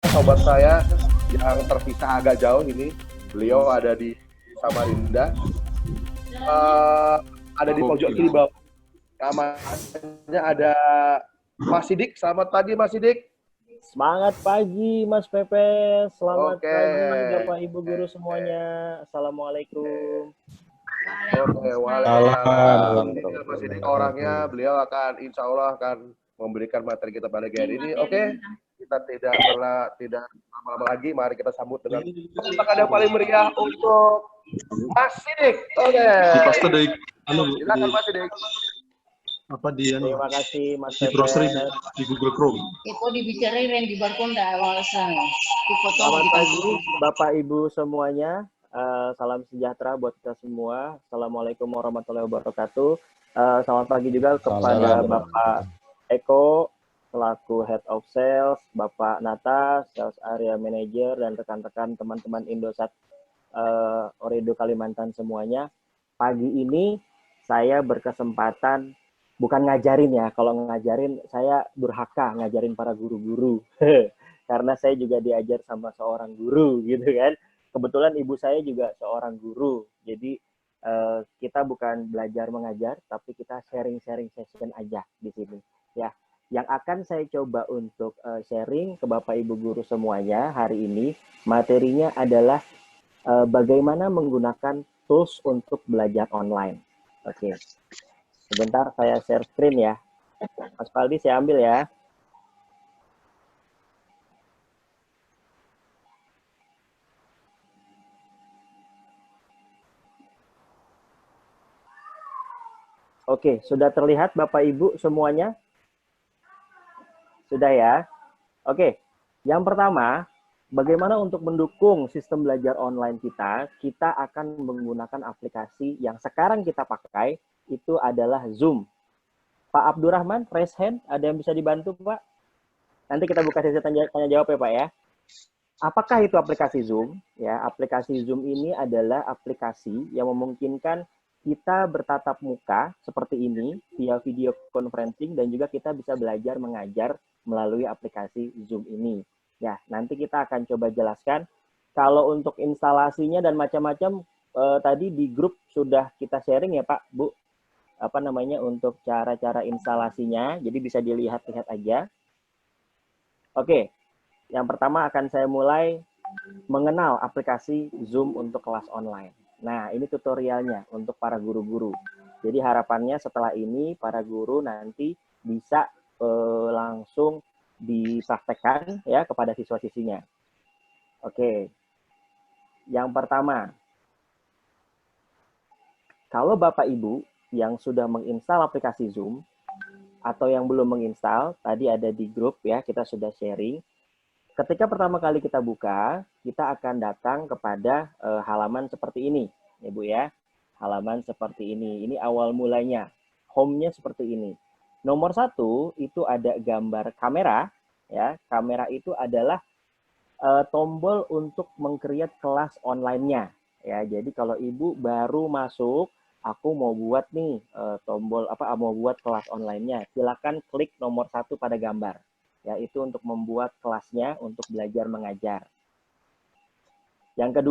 sobat saya yang terpisah agak jauh ini. Beliau ada di Samarinda. Ada di pojok kiri bawah. Namanya ada Mas Sidik. Selamat pagi Mas Sidik. Semangat pagi Mas Pepe. Selamat Oke. pagi Bapak Ibu guru semuanya. Assalamualaikum. Oke, waalaikumsalam. Ini Mas Sidik orangnya, beliau akan insya Allah akan memberikan materi kita pada hari ini. Oke, kita tidak lama-lama lagi. Mari kita sambut dengan tepuk yang paling meriah untuk Mas Sidik. Oke. Silakan Mas Sidik. Apa dia nih? Terima kasih Mas Di Pepe. browser di Google Chrome. Itu dibicarain di Barkonda awal sana. Selamat pagi Bapak Ibu semuanya. Salam sejahtera buat kita semua. Assalamualaikum warahmatullahi wabarakatuh. Selamat pagi juga kepada Bapak Eko selaku Head of Sales, Bapak Nata, Sales Area Manager, dan rekan-rekan teman-teman Indosat Oredo Kalimantan semuanya. Pagi ini saya berkesempatan bukan ngajarin ya, kalau ngajarin saya durhaka ngajarin para guru-guru. Karena saya juga diajar sama seorang guru gitu kan. Kebetulan ibu saya juga seorang guru. Jadi kita bukan belajar mengajar, tapi kita sharing-sharing session aja di sini ya. Yang akan saya coba untuk sharing ke Bapak Ibu guru semuanya hari ini, materinya adalah bagaimana menggunakan tools untuk belajar online. Oke. Sebentar saya share screen ya. Mas Paldi saya ambil ya. Oke, sudah terlihat Bapak Ibu semuanya? Sudah ya? Oke, yang pertama, bagaimana untuk mendukung sistem belajar online kita? Kita akan menggunakan aplikasi yang sekarang kita pakai, itu adalah Zoom. Pak Abdurrahman, raise hand, ada yang bisa dibantu Pak? Nanti kita buka sesi tanya jawab ya Pak ya. Apakah itu aplikasi Zoom? Ya, aplikasi Zoom ini adalah aplikasi yang memungkinkan kita bertatap muka seperti ini via video conferencing dan juga kita bisa belajar mengajar melalui aplikasi Zoom ini. Ya, nanti kita akan coba jelaskan. Kalau untuk instalasinya dan macam-macam tadi di grup sudah kita sharing ya Pak, Bu. Apa namanya untuk cara-cara instalasinya. Jadi bisa dilihat-lihat aja. Oke. Yang pertama akan saya mulai mengenal aplikasi Zoom untuk kelas online. Nah, ini tutorialnya untuk para guru-guru. Jadi harapannya setelah ini para guru nanti bisa langsung dipraktekkan ya kepada siswa-siswinya. Oke. Yang pertama, kalau Bapak Ibu yang sudah menginstal aplikasi Zoom atau yang belum menginstal, tadi ada di grup ya, kita sudah sharing. Ketika pertama kali kita buka, kita akan datang kepada halaman seperti ini, ya Bu ya. Halaman seperti ini. Ini awal mulanya. Home-nya seperti ini. Nomor 1 itu ada gambar kamera, ya. Kamera itu adalah tombol untuk meng-create kelas online-nya, ya. Jadi kalau Ibu baru masuk, aku mau buat nih mau buat kelas online-nya. Silakan klik nomor 1 pada gambar. Ya, itu untuk membuat kelasnya untuk belajar mengajar. Yang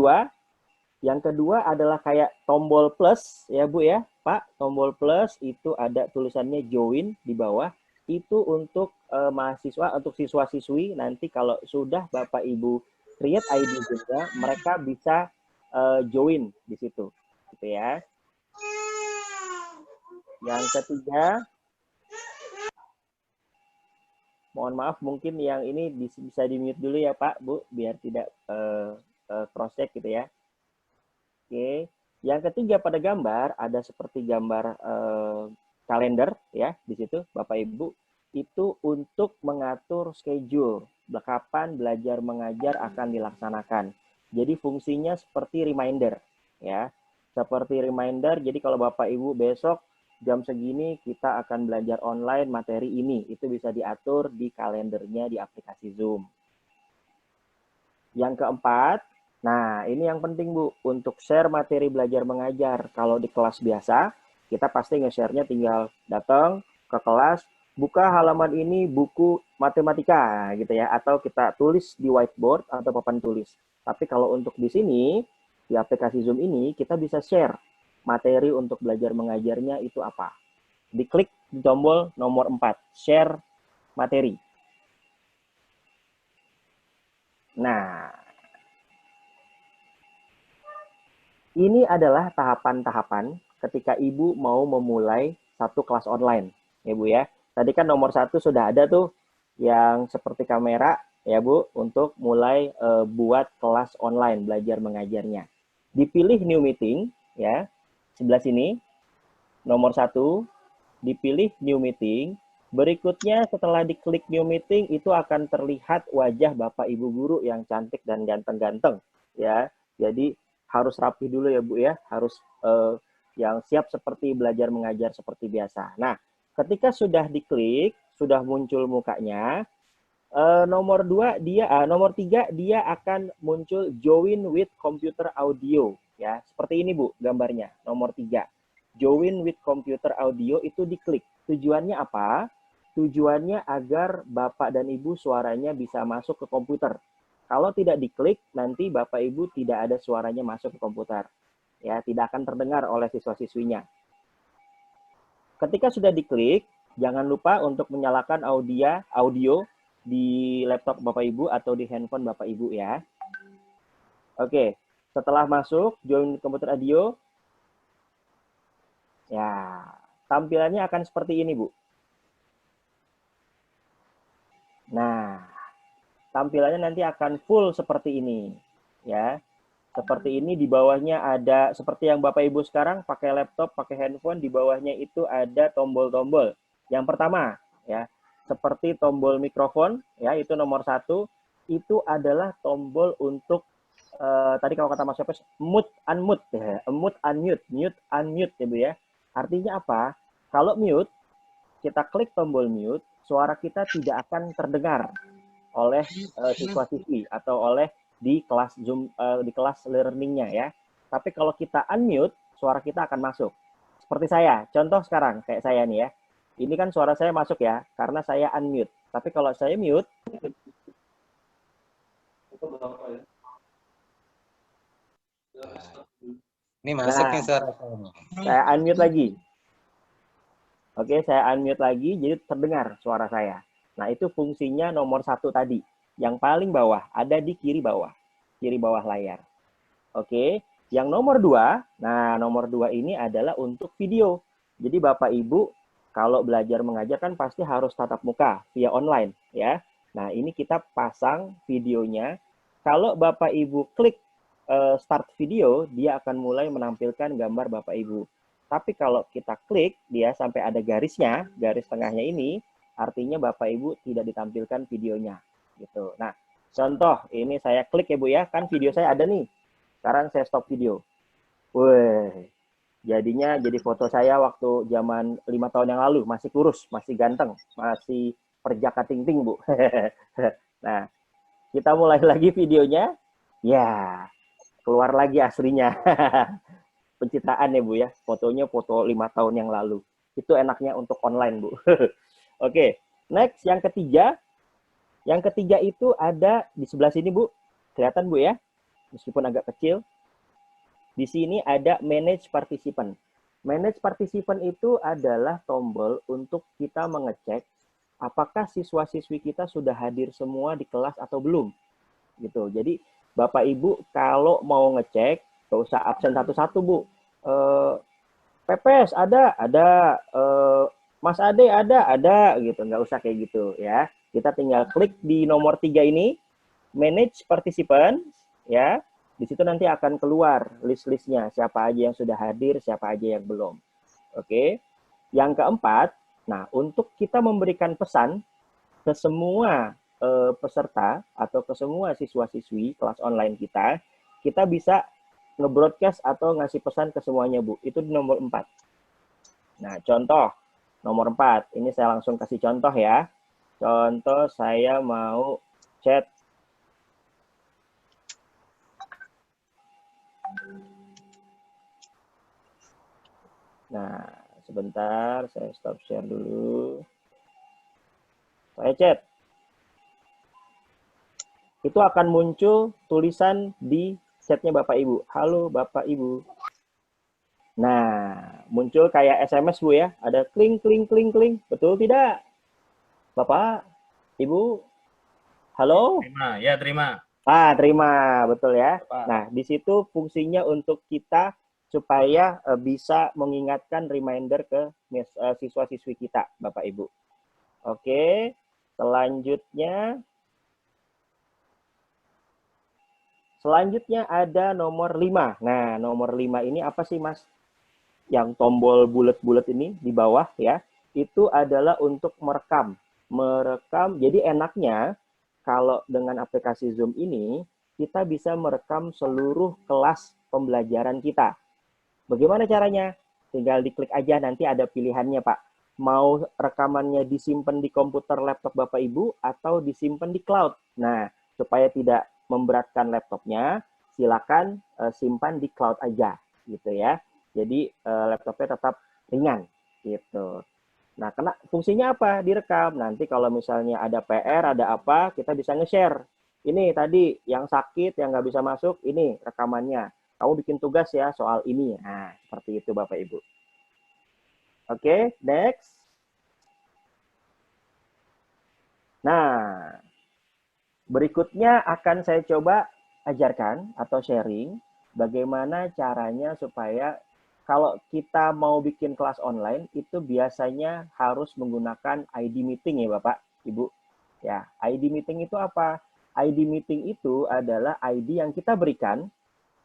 kedua adalah kayak tombol plus ya Bu ya, Pak. Tombol plus itu ada tulisannya join di bawah. Itu untuk mahasiswa, untuk siswa-siswi nanti kalau sudah Bapak Ibu create ID juga, mereka bisa join di situ, gitu ya. Yang ketiga, mohon maaf mungkin yang ini bisa di-mute dulu ya Pak, Bu, biar tidak cross-check gitu ya. Oke. Yang ketiga pada gambar ada seperti gambar kalender ya di situ Bapak Ibu, itu untuk mengatur schedule kapan belajar mengajar akan dilaksanakan. Jadi fungsinya seperti reminder ya. Seperti reminder, jadi kalau Bapak Ibu besok jam segini kita akan belajar online materi ini, itu bisa diatur di kalendernya di aplikasi Zoom. Yang keempat, nah ini yang penting Bu, untuk share materi belajar mengajar. Kalau di kelas biasa, kita pasti nge-share-nya tinggal datang ke kelas, buka halaman ini buku matematika gitu ya, atau kita tulis di whiteboard atau papan tulis. Tapi kalau untuk di sini, di aplikasi Zoom ini, kita bisa share materi untuk belajar mengajarnya itu apa. Diklik di tombol nomor 4, share materi. Nah, ini adalah tahapan-tahapan ketika Ibu mau memulai satu kelas online, ya Bu ya. Tadi kan nomor 1 sudah ada tuh yang seperti kamera, ya Bu, untuk mulai buat kelas online belajar mengajarnya. Dipilih new meeting, ya, sebelah sini, nomor 1, dipilih new meeting. Berikutnya setelah diklik new meeting itu akan terlihat wajah Bapak Ibu guru yang cantik dan ganteng-ganteng, ya. Jadi harus rapi dulu ya Bu ya, harus yang siap seperti belajar mengajar seperti biasa. Nah, ketika sudah diklik, sudah muncul mukanya, nomor 3 dia akan muncul join with computer audio ya. Seperti ini Bu gambarnya, nomor 3. Join with computer audio itu diklik. Tujuannya apa? Tujuannya agar Bapak dan Ibu suaranya bisa masuk ke komputer. Kalau tidak diklik, nanti Bapak Ibu tidak ada suaranya masuk ke komputer. Ya, tidak akan terdengar oleh siswa-siswinya. Ketika sudah diklik, jangan lupa untuk menyalakan audio di laptop Bapak Ibu atau di handphone Bapak Ibu ya. Oke, setelah masuk join komputer audio, ya, tampilannya akan seperti ini, Bu. Nah, tampilannya nanti akan full seperti ini, ya. Seperti ini, di bawahnya ada seperti yang Bapak Ibu sekarang pakai laptop, pakai handphone, di bawahnya itu ada tombol-tombol. Yang pertama, ya, seperti tombol mikrofon, ya, itu nomor 1, itu adalah tombol untuk tadi kalau kata Mas Yopes, mute unmute ya, mute unmute ya Bu ya. Artinya apa? Kalau mute, kita klik tombol mute, suara kita tidak akan terdengar oleh siswa-siswi atau oleh di kelas Zoom, di kelas learning-nya ya. Tapi kalau kita unmute, suara kita akan masuk. Seperti saya, contoh sekarang kayak saya nih ya. Ini kan suara saya masuk ya, karena saya unmute. Tapi kalau saya mute, ini masuk nih suara saya unmute lagi. Oke, saya unmute lagi, jadi terdengar suara saya. Nah, itu fungsinya nomor 1 tadi. Yang paling bawah, ada di kiri bawah layar. Oke, yang nomor 2, nah nomor 2 ini adalah untuk video. Jadi Bapak Ibu, kalau belajar mengajar kan pasti harus tatap muka via online ya. Nah, ini kita pasang videonya. Kalau Bapak Ibu klik start video, dia akan mulai menampilkan gambar Bapak Ibu. Tapi kalau kita klik, dia sampai ada garisnya, garis tengahnya ini, artinya Bapak Ibu tidak ditampilkan videonya. Gitu. Nah, contoh, ini saya klik ya Bu ya, kan video saya ada nih. Sekarang saya stop video. Wih, jadinya jadi foto saya waktu zaman 5 tahun yang lalu, masih kurus, masih ganteng, masih perjaka ting-ting Bu. Nah, kita mulai lagi videonya. Ya, keluar lagi aslinya. Pencitraan ya Bu ya, fotonya foto 5 tahun yang lalu. Itu enaknya untuk online Bu. Oke, next yang ketiga. Yang ketiga itu ada di sebelah sini Bu, kelihatan Bu ya, meskipun agak kecil. Di sini ada manage participant. Manage participant itu adalah tombol untuk kita mengecek apakah siswa-siswi kita sudah hadir semua di kelas atau belum. Gitu. Jadi Bapak Ibu kalau mau ngecek, nggak usah absen satu-satu Bu. Pepes ada, Mas Ade ada, gitu. Nggak usah kayak gitu ya. Kita tinggal klik di nomor 3 ini, manage participants, ya. Di situ nanti akan keluar list-listnya, siapa aja yang sudah hadir, siapa aja yang belum. Oke. Yang keempat, nah untuk kita memberikan pesan ke semua peserta atau ke semua siswa-siswi kelas online kita, kita bisa nge-broadcast atau ngasih pesan ke semuanya, Bu. Itu di nomor 4. Nah, contoh nomor 4. Ini saya langsung kasih contoh ya. Contoh saya mau chat. Nah, sebentar saya stop share dulu. Pak Ecet. Itu akan muncul tulisan di chatnya Bapak Ibu. Halo Bapak Ibu. Nah, muncul kayak SMS Bu ya. Ada kling, kling, kling, kling. Betul tidak? Bapak, Ibu, halo? Terima, ya terima. Terima, betul ya. Nah, di situ fungsinya untuk kita supaya bisa mengingatkan reminder ke siswa-siswi kita, Bapak Ibu. Oke, selanjutnya ada nomor 5. Nah, nomor 5 ini apa sih, Mas? Yang tombol bulat-bulat ini di bawah ya, itu adalah untuk merekam. Jadi enaknya kalau dengan aplikasi Zoom ini, kita bisa merekam seluruh kelas pembelajaran kita. Bagaimana caranya? Tinggal diklik aja, nanti ada pilihannya, Pak. Mau rekamannya disimpan di komputer laptop Bapak Ibu atau disimpan di cloud. Nah, supaya tidak memberatkan laptopnya, silakan simpan di cloud aja, gitu ya. Jadi laptopnya tetap ringan, gitu. Nah, fungsinya apa? Direkam. Nanti kalau misalnya ada PR, ada apa, kita bisa nge-share. Ini tadi yang sakit, yang nggak bisa masuk, ini rekamannya. Kamu bikin tugas ya soal ini. Nah, seperti itu Bapak Ibu. Oke, next. Nah, berikutnya akan saya coba ajarkan atau sharing bagaimana caranya supaya kalau kita mau bikin kelas online itu biasanya harus menggunakan ID meeting ya Bapak, Ibu. Ya, ID meeting itu apa? ID meeting itu adalah ID yang kita berikan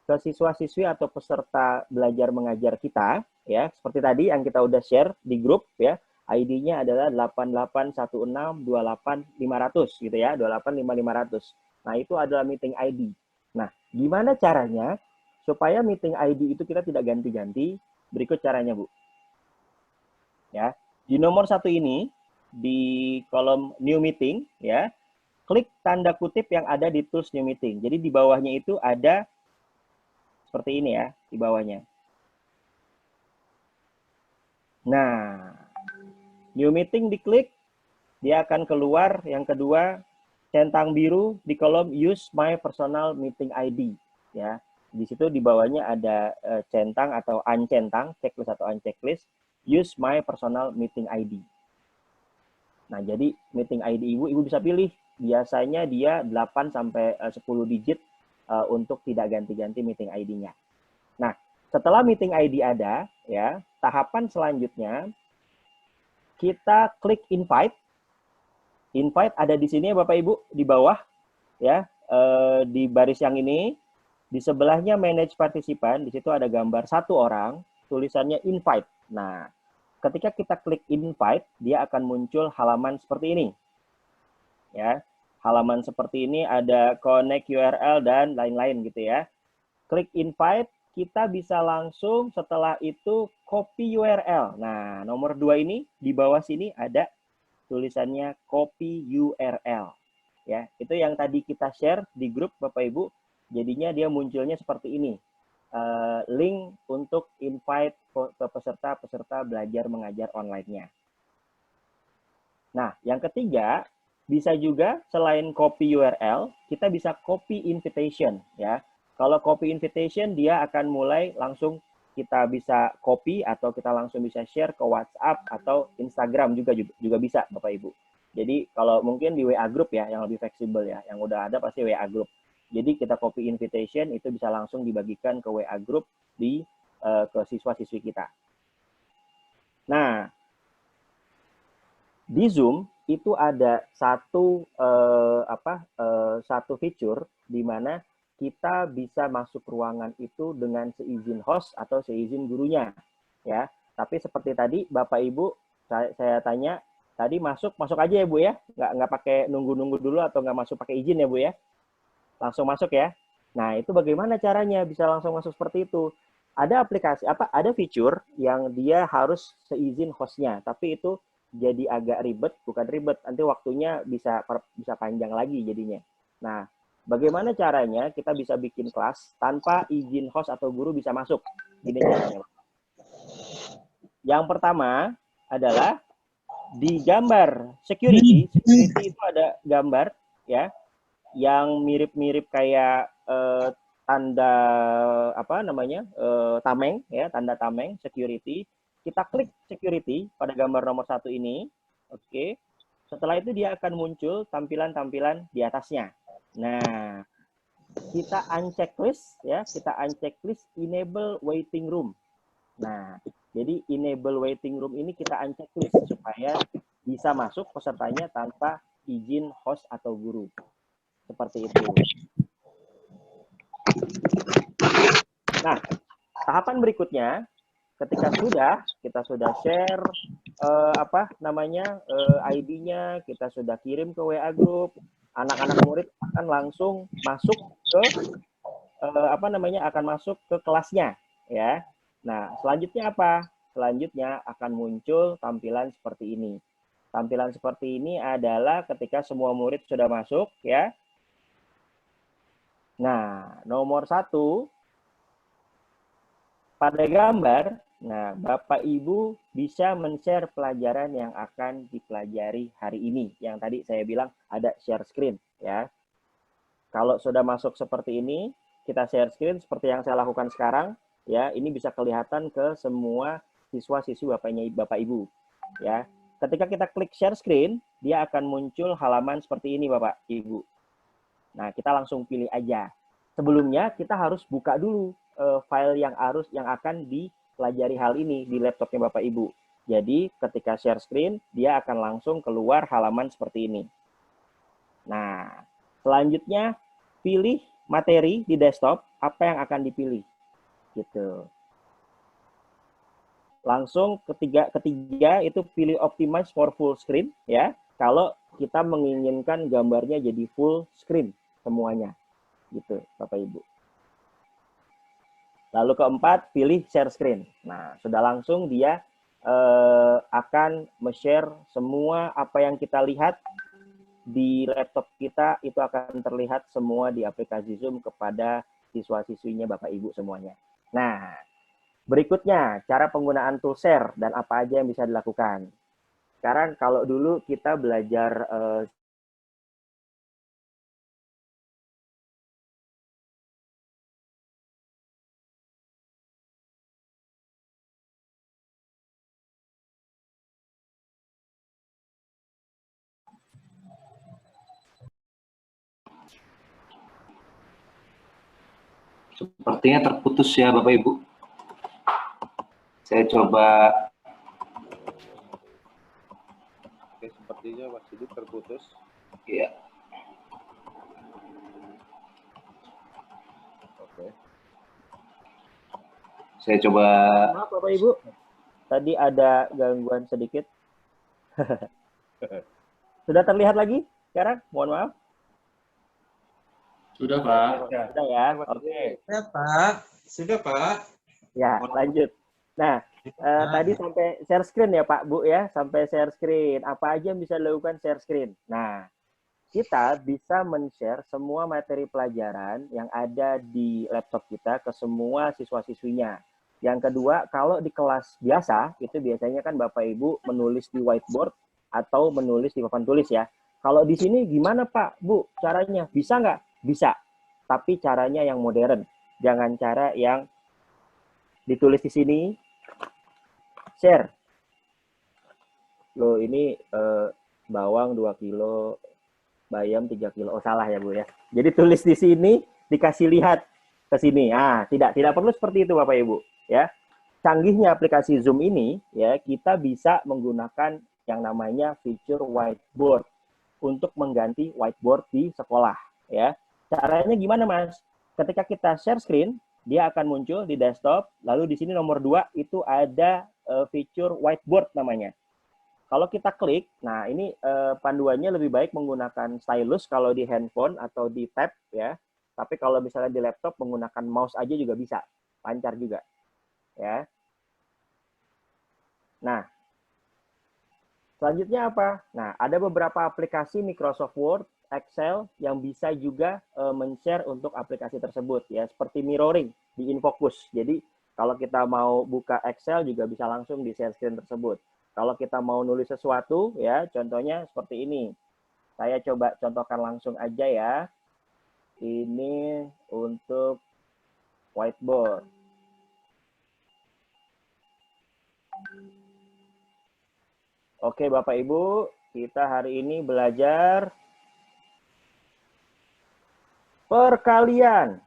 ke siswa-siswi atau peserta belajar mengajar kita, ya, seperti tadi yang kita udah share di grup ya. ID-nya adalah 8816285500 gitu ya, 2855500. Nah, itu adalah meeting ID. Nah, gimana caranya supaya meeting ID itu kita tidak ganti-ganti? Berikut caranya, Bu. Ya, di nomor 1 ini di kolom new meeting ya, klik tanda kutip yang ada di tools new meeting. Jadi di bawahnya itu ada seperti ini ya, di bawahnya. Nah, new meeting diklik, dia akan keluar yang kedua, centang biru di kolom use my personal meeting ID ya. Di situ di bawahnya ada centang atau uncentang, checklist atau unchecklist, use my personal meeting ID. Nah, jadi meeting ID Ibu bisa pilih. Biasanya dia 8 sampai 10 digit untuk tidak ganti-ganti meeting ID-nya. Nah, setelah meeting ID ada, ya, tahapan selanjutnya kita klik invite. Invite ada di sini ya Bapak Ibu, di bawah, ya, di baris yang ini. Di sebelahnya manage partisipan, di situ ada gambar 1 orang, tulisannya invite. Nah, ketika kita klik invite, dia akan muncul halaman seperti ini. Ya, halaman seperti ini ada connect URL dan lain-lain gitu ya. Klik invite, kita bisa langsung setelah itu copy URL. Nah, nomor 2 ini di bawah sini ada tulisannya copy URL. Ya, itu yang tadi kita share di grup Bapak Ibu. Jadinya dia munculnya seperti ini. Link untuk invite ke peserta-peserta belajar mengajar online-nya. Nah, yang ketiga, bisa juga selain copy URL, kita bisa copy invitation ya. Kalau copy invitation, dia akan mulai langsung kita bisa copy atau kita langsung bisa share ke WhatsApp atau Instagram juga bisa Bapak Ibu. Jadi kalau mungkin di WA group ya yang lebih fleksibel ya, yang udah ada pasti WA group. Jadi kita copy invitation itu bisa langsung dibagikan ke WA group ke siswa-siswi kita. Nah, di Zoom itu ada satu fitur di mana kita bisa masuk ruangan itu dengan seizin host atau seizin gurunya, ya. Tapi seperti tadi Bapak Ibu saya tanya tadi masuk aja ya Bu ya, nggak pakai nunggu dulu atau nggak masuk pakai izin ya Bu ya, langsung masuk ya. Nah itu bagaimana caranya bisa langsung masuk seperti itu? Ada aplikasi ada fitur yang dia harus seizin hostnya, tapi itu jadi agak ribet, bukan ribet, nanti waktunya bisa panjang lagi jadinya. Nah, bagaimana caranya kita bisa bikin kelas tanpa izin host atau guru bisa masuk? Gini caranya. Yang pertama adalah di gambar security itu ada gambar ya yang mirip-mirip kayak tanda apa namanya tameng ya, tanda tameng security. Kita klik security pada gambar nomor 1 ini. Oke. Setelah itu dia akan muncul tampilan-tampilan di atasnya. Nah, kita uncheck list ya, kita uncheck list enable waiting room. Nah, jadi enable waiting room ini kita uncheck list supaya bisa masuk pesertanya tanpa izin host atau guru. Seperti itu. Nah, tahapan berikutnya ketika kita sudah share ID-nya, kita sudah kirim ke WA group, anak-anak murid akan langsung masuk ke akan masuk ke kelasnya ya. Nah, selanjutnya apa? Selanjutnya akan muncul tampilan seperti ini. Tampilan seperti ini adalah ketika semua murid sudah masuk ya. Nah, nomor 1 pada gambar, nah Bapak Ibu bisa men-share pelajaran yang akan dipelajari hari ini. Yang tadi saya bilang ada share screen ya. Kalau sudah masuk seperti ini, kita share screen seperti yang saya lakukan sekarang ya. Ini bisa kelihatan ke semua siswa-siswi Bapak Ibu ya. Ketika kita klik share screen, dia akan muncul halaman seperti ini Bapak Ibu. Nah, kita langsung pilih aja. Sebelumnya kita harus buka dulu file yang akan dipelajari hal ini di laptopnya Bapak Ibu. Jadi ketika share screen, dia akan langsung keluar halaman seperti ini. Nah, selanjutnya pilih materi di desktop, apa yang akan dipilih. Gitu. Langsung ketiga itu pilih optimize for full screen ya. Kalau kita menginginkan gambarnya jadi full screen semuanya. Gitu, Bapak Ibu. Lalu keempat, pilih share screen. Nah, sudah langsung dia akan share semua apa yang kita lihat di laptop kita, itu akan terlihat semua di aplikasi Zoom kepada siswa-siswinya Bapak Ibu semuanya. Nah, berikutnya, cara penggunaan tool share dan apa aja yang bisa dilakukan. Sekarang kalau dulu kita belajar Sepertinya terputus ya Bapak Ibu. Saya coba. Oke, sepertinya Mas Sidik terputus. Iya. Oke. Saya coba. Maaf Bapak Ibu, tadi ada gangguan sedikit. Sudah terlihat lagi sekarang? Mohon maaf. Sudah, Pak. Sudah ya? Oke. Sudah, Pak. Sudah, Pak. Ya, lanjut. Nah, tadi sampai share screen ya Pak Bu ya, sampai share screen. Apa aja yang bisa dilakukan share screen? Nah, kita bisa men-share semua materi pelajaran yang ada di laptop kita ke semua siswa-siswinya. Yang kedua, kalau di kelas biasa, itu biasanya kan Bapak Ibu menulis di whiteboard atau menulis di papan tulis ya. Kalau di sini gimana Pak, Bu, caranya? Bisa nggak? Bisa. Tapi caranya yang modern. Jangan cara yang ditulis di sini, share. Loh, ini bawang 2 kilo, bayam 3 kilo. Oh, salah ya, Bu ya. Jadi tulis di sini, dikasih lihat ke sini. Ah, tidak perlu seperti itu Bapak Ibu, ya. Canggihnya aplikasi Zoom ini, ya, kita bisa menggunakan yang namanya fitur whiteboard untuk mengganti whiteboard di sekolah, ya. Caranya gimana, Mas? Ketika kita share screen, dia akan muncul di desktop, lalu di sini nomor 2 itu ada fitur whiteboard namanya. Kalau kita klik, nah ini panduannya lebih baik menggunakan stylus kalau di handphone atau di tab ya. Tapi kalau misalnya di laptop menggunakan mouse aja juga bisa, lancar juga. Ya. Nah, selanjutnya apa? Nah, ada beberapa aplikasi Microsoft Word, Excel yang bisa juga men-share untuk aplikasi tersebut ya, seperti mirroring di InFocus. Jadi kalau kita mau buka Excel juga bisa langsung di share screen tersebut. Kalau kita mau nulis sesuatu, ya, contohnya seperti ini. Saya coba contohkan langsung aja ya. Ini untuk whiteboard. Oke, Bapak Ibu, kita hari ini belajar perkalian.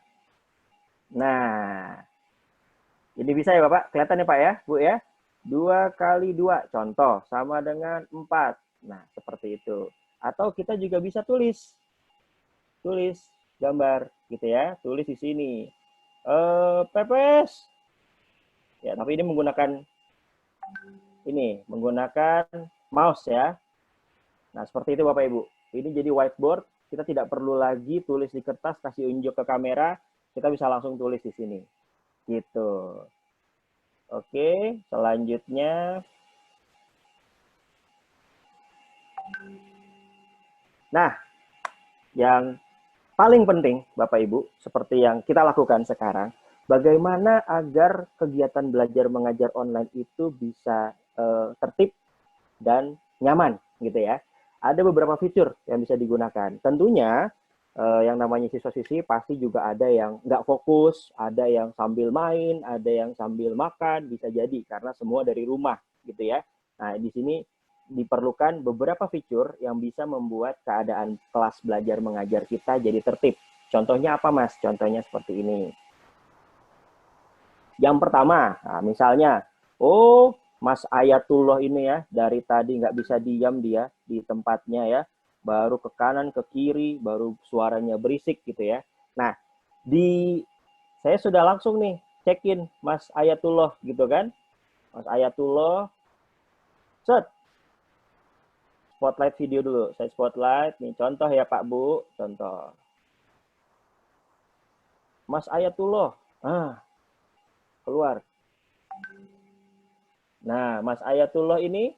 Nah, ini bisa ya Bapak? Kelihatan ya Pak ya, Bu ya? 2 kali 2, contoh, sama dengan 4. Nah, seperti itu. Atau kita juga bisa tulis. Tulis gambar, gitu ya. Tulis di sini. Pepes. Ya, tapi ini menggunakan mouse ya. Nah, seperti itu Bapak Ibu. Ini jadi whiteboard. Kita tidak perlu lagi tulis di kertas, kasih unjuk ke kamera. Kita bisa langsung tulis di sini. Gitu. Oke, selanjutnya. Nah, yang paling penting, Bapak Ibu, seperti yang kita lakukan sekarang, bagaimana agar kegiatan belajar mengajar online itu bisa tertib dan nyaman, gitu ya. Ada beberapa fitur yang bisa digunakan. Tentunya, yang namanya siswa-siswi pasti juga ada yang nggak fokus, ada yang sambil main, ada yang sambil makan, bisa jadi karena semua dari rumah gitu ya. Nah, di sini diperlukan beberapa fitur yang bisa membuat keadaan kelas belajar mengajar kita jadi tertib. Contohnya apa, Mas? Contohnya seperti ini. Yang pertama, nah, misalnya, Mas Ayatullah ini ya, dari tadi nggak bisa diam dia di tempatnya ya, baru ke kanan, ke kiri, baru suaranya berisik gitu ya. Nah, saya sudah langsung nih cekin Mas Ayatullah gitu kan. Mas Ayatullah, set. Spotlight video dulu. Saya spotlight, nih contoh ya Pak Bu, contoh. Mas Ayatullah, keluar. Nah, Mas Ayatullah ini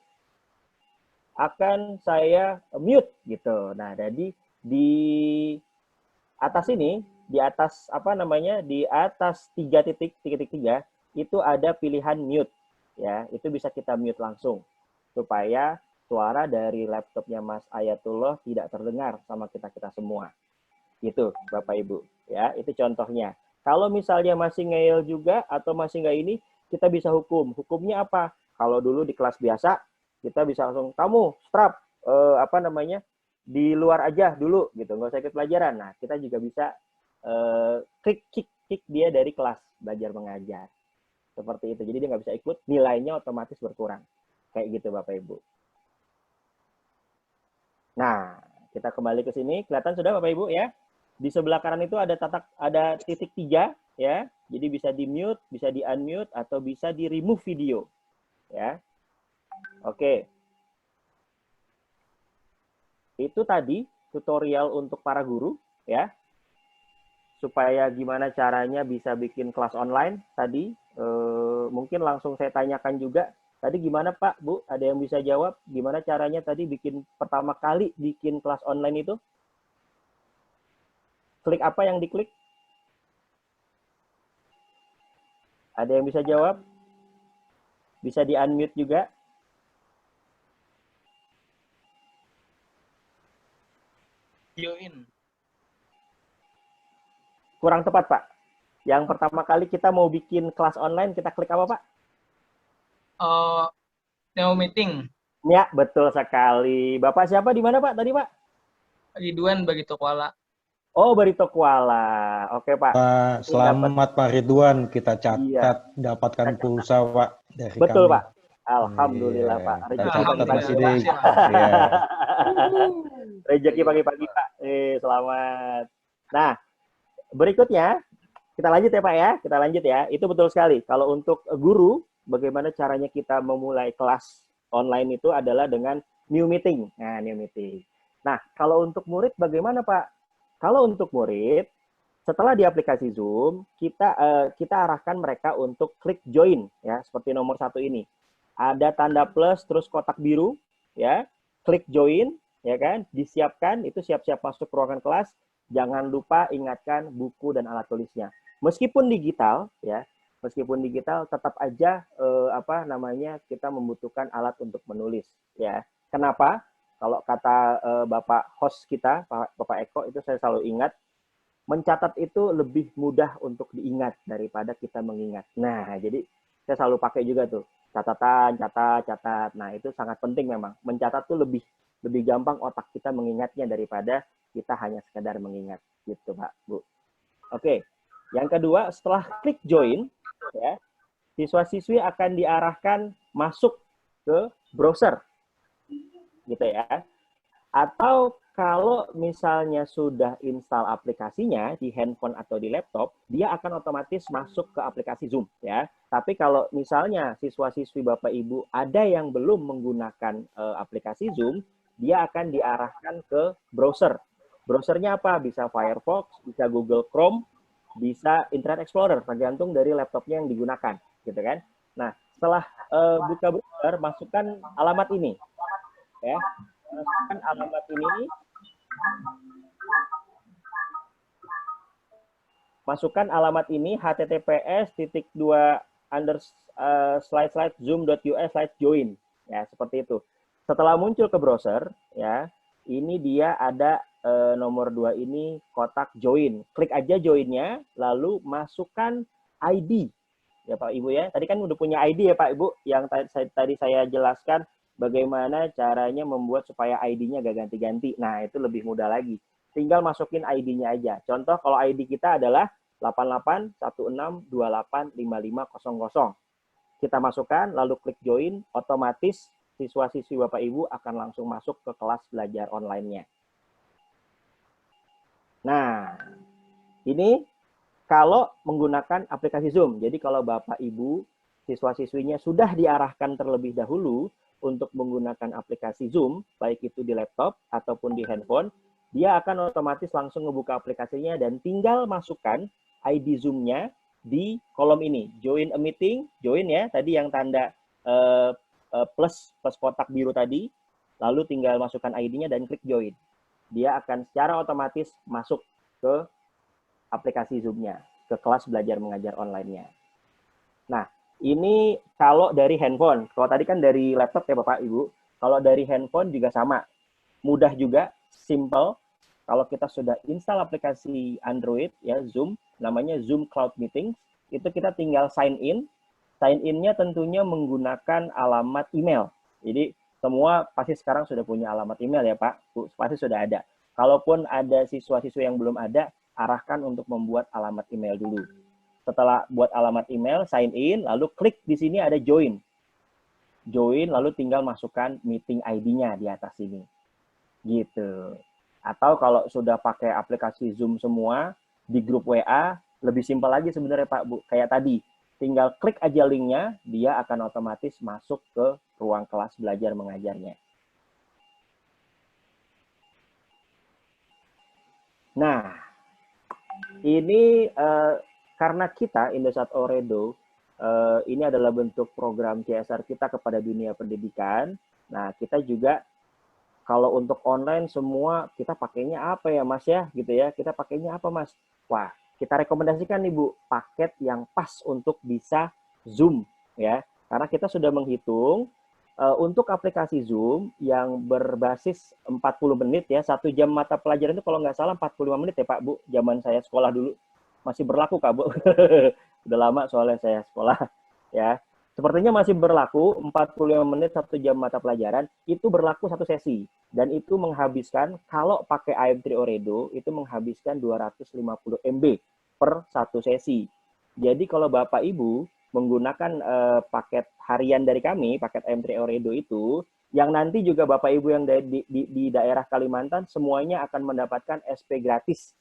akan saya mute gitu. Nah, jadi di atas ini, di atas di atas 3.3 itu ada pilihan mute ya. Itu bisa kita mute langsung supaya suara dari laptopnya Mas Ayatullah tidak terdengar sama kita semua. Gitu, Bapak Ibu ya. Itu contohnya. Kalau misalnya masih ngeyel juga atau masih nggak ini, kita bisa hukum. Hukumnya apa? Kalau dulu di kelas biasa kita bisa langsung, kamu strap di luar aja dulu gitu, nggak usah ikut pelajaran. Nah, kita juga bisa kick dia dari kelas belajar mengajar seperti itu. Jadi dia nggak bisa ikut, nilainya otomatis berkurang kayak gitu Bapak Ibu. Nah, kita kembali ke sini, kelihatan sudah Bapak Ibu ya. Di sebelah kanan itu ada titik 3 ya. Jadi bisa di mute, bisa di unmute atau bisa di remove video ya. Oke. Itu tadi tutorial untuk para guru ya. Supaya gimana caranya bisa bikin kelas online tadi. Mungkin langsung saya tanyakan juga. Tadi gimana Pak, Bu? Ada yang bisa jawab? Gimana caranya tadi pertama kali bikin kelas online itu? Klik apa yang diklik? Ada yang bisa jawab? Bisa di unmute juga. Join. Kurang tepat, Pak. Yang pertama kali kita mau bikin kelas online, kita klik apa, Pak? Neo meeting. Ya, betul sekali. Bapak siapa di mana, Pak? Tadi, Pak? Ridwan Bagito Kuala. Oh, Barito Kuala. Oke, Pak. Pak, selamat Pak Ridwan. Kita catat Iya. dapatkan pulsa, Pak, dari Betul, kami. Pak. Alhamdulillah, Pak. Rezeki pagi-pagi. Iya. Rezeki pagi-pagi, Pak. Selamat. Nah, berikutnya kita lanjut ya, Pak ya. Kita lanjut ya. Itu betul sekali. Kalau untuk guru, bagaimana caranya kita memulai kelas online itu adalah dengan new meeting. Nah, new meeting. Nah, kalau untuk murid bagaimana, Pak? Kalau untuk murid, setelah di aplikasi Zoom, kita arahkan mereka untuk klik join ya, seperti nomor 1 ini. Ada tanda plus terus kotak biru ya. Klik join ya kan, disiapkan itu siap-siap masuk ke ruangan kelas. Jangan lupa ingatkan buku dan alat tulisnya. Meskipun digital ya, meskipun digital tetap aja kita membutuhkan alat untuk menulis ya. Kenapa? Kalau kata Bapak host kita, Bapak Eko, itu saya selalu ingat, mencatat itu lebih mudah untuk diingat daripada kita mengingat. Nah, jadi saya selalu pakai juga tuh, catatan, catat. Nah, itu sangat penting memang. Mencatat tuh lebih gampang otak kita mengingatnya daripada kita hanya sekedar mengingat. Gitu, Pak, Bu. Oke, yang kedua, setelah klik join, ya, siswa-siswi akan diarahkan masuk ke browser. Gitu ya. Atau kalau misalnya sudah install aplikasinya di handphone atau di laptop, dia akan otomatis masuk ke aplikasi Zoom ya. Tapi kalau misalnya siswa-siswi Bapak Ibu ada yang belum menggunakan aplikasi Zoom, dia akan diarahkan ke browser. Browsernya apa? Bisa Firefox, bisa Google Chrome, bisa Internet Explorer, tergantung dari laptopnya yang digunakan, gitu kan. Nah, setelah buka browser, masukkan alamat ini. Ya, masukkan alamat ini, https://zoom.us/join ya, seperti itu. Setelah muncul ke browser ya, ini dia ada nomor 2 ini kotak join. Klik aja joinnya, lalu masukkan ID ya Pak Ibu ya. Tadi kan udah punya ID ya Pak Ibu, yang tadi saya jelaskan bagaimana caranya membuat supaya ID-nya gak ganti-ganti. Nah, itu lebih mudah lagi. Tinggal masukin ID-nya aja. Contoh kalau ID kita adalah 8816285500. Kita masukkan, lalu klik join, otomatis siswa-siswi Bapak Ibu akan langsung masuk ke kelas belajar online-nya. Nah, ini kalau menggunakan aplikasi Zoom. Jadi kalau Bapak Ibu, siswa-siswinya sudah diarahkan terlebih dahulu untuk menggunakan aplikasi Zoom, baik itu di laptop ataupun di handphone, dia akan otomatis langsung ngebuka aplikasinya dan tinggal masukkan ID Zoom-nya di kolom ini. Join a meeting, join ya, tadi yang tanda plus kotak biru tadi, lalu tinggal masukkan ID-nya dan klik join. Dia akan secara otomatis masuk ke aplikasi Zoom-nya, ke kelas belajar mengajar online-nya. Nah, ini kalau dari handphone. Kalau tadi kan dari laptop ya Bapak Ibu. Kalau dari handphone juga sama. Mudah juga, simple. Kalau kita sudah install aplikasi Android ya Zoom, namanya Zoom Cloud Meetings, itu kita tinggal sign in. Sign in-nya tentunya menggunakan alamat email. Jadi semua pasti sekarang sudah punya alamat email ya Pak. Pasti sudah ada. Kalaupun ada siswa-siswa yang belum ada, arahkan untuk membuat alamat email dulu. Setelah buat alamat email, sign in, lalu klik di sini ada join. Join, lalu tinggal masukkan meeting ID-nya di atas sini. Gitu. Atau kalau sudah pakai aplikasi Zoom semua, di grup WA, lebih simpel lagi sebenarnya Pak Bu. Kayak tadi, tinggal klik aja linknya, dia akan otomatis masuk ke ruang kelas belajar mengajarnya. Nah, ini karena kita Indosat Ooredoo ini adalah bentuk program CSR kita kepada dunia pendidikan. Nah, kita juga kalau untuk online semua kita pakainya apa ya Mas ya, gitu ya. Kita pakainya apa Mas? Wah, kita rekomendasikan nih Bu, paket yang pas untuk bisa Zoom ya. Karena kita sudah menghitung untuk aplikasi Zoom yang berbasis 40 menit ya, 1 jam mata pelajaran itu kalau nggak salah 45 menit ya Pak Bu, zaman saya sekolah dulu. Masih berlaku Kak Bu. Udah lama soalnya saya sekolah ya. Sepertinya masih berlaku 45 menit 1 jam mata pelajaran, itu berlaku 1 sesi. Dan itu menghabiskan, kalau pakai AM3 Ooredoo, itu menghabiskan 250 MB per 1 sesi. Jadi kalau Bapak Ibu menggunakan paket harian dari kami, paket AM3 Ooredoo itu, yang nanti juga Bapak Ibu yang di daerah Kalimantan, semuanya akan mendapatkan SP gratis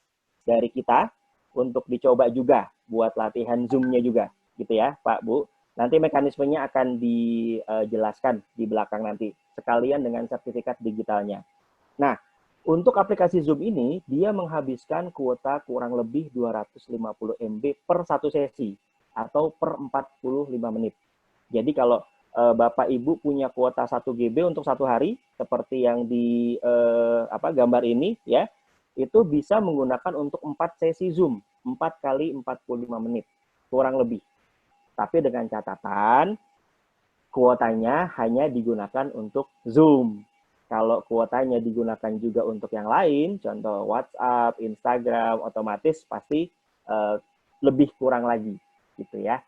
dari kita, untuk dicoba juga buat latihan Zoom-nya juga, gitu ya Pak Bu. Nanti mekanismenya akan dijelaskan di belakang nanti, sekalian dengan sertifikat digitalnya. Nah, untuk aplikasi Zoom ini, dia menghabiskan kuota kurang lebih 250 MB per 1 sesi, atau per 45 menit. Jadi kalau Bapak Ibu punya kuota 1 GB untuk 1 hari, seperti yang di gambar ini, ya, itu bisa menggunakan untuk 4 sesi Zoom, 4 kali 45 menit, kurang lebih. Tapi dengan catatan, kuotanya hanya digunakan untuk Zoom. Kalau kuotanya digunakan juga untuk yang lain, contoh WhatsApp, Instagram, otomatis pasti lebih kurang lagi, gitu ya.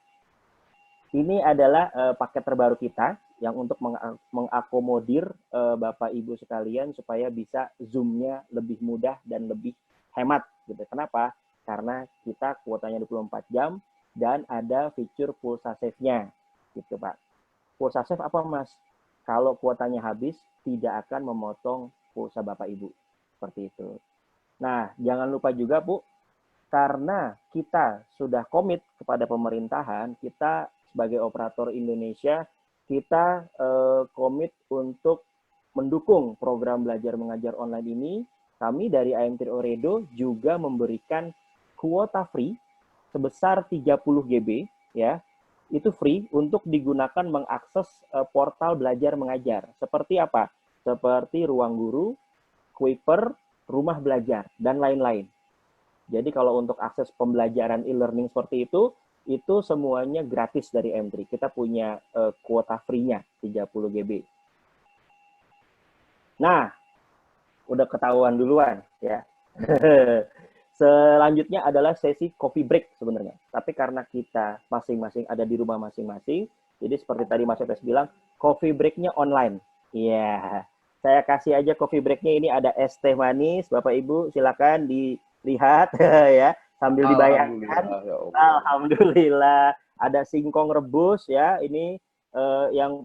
Ini adalah paket terbaru kita yang untuk mengakomodir Bapak Ibu sekalian supaya bisa Zoom-nya lebih mudah dan lebih hemat, gitu. Kenapa? Karena kita kuotanya 24 jam dan ada fitur pulsa save-nya, gitu Pak. Pulsa save apa Mas? Kalau kuotanya habis, tidak akan memotong pulsa Bapak Ibu. Seperti itu. Nah, jangan lupa juga Bu, karena kita sudah komit kepada pemerintahan, kita sebagai operator Indonesia, kita komit untuk mendukung program belajar mengajar online ini. Kami dari IMT Oredo juga memberikan kuota free sebesar 30 GB, ya, itu free untuk digunakan mengakses portal belajar mengajar. Seperti apa? Seperti Ruang Guru, Kuiper, Rumah Belajar, dan lain-lain. Jadi kalau untuk akses pembelajaran e-learning seperti itu semuanya gratis dari M3. Kita punya kuota free-nya 30 GB. Nah, udah ketahuan duluan ya. Selanjutnya adalah sesi coffee break sebenarnya. Tapi karena kita masing-masing ada di rumah masing-masing, jadi seperti tadi Mas Efes bilang, coffee break-nya online. Iya, saya kasih aja coffee break-nya. Ini ada es teh manis, Bapak Ibu silakan dilihat ya, sambil dibayangkan. Alhamdulillah, ada singkong rebus ya, ini yang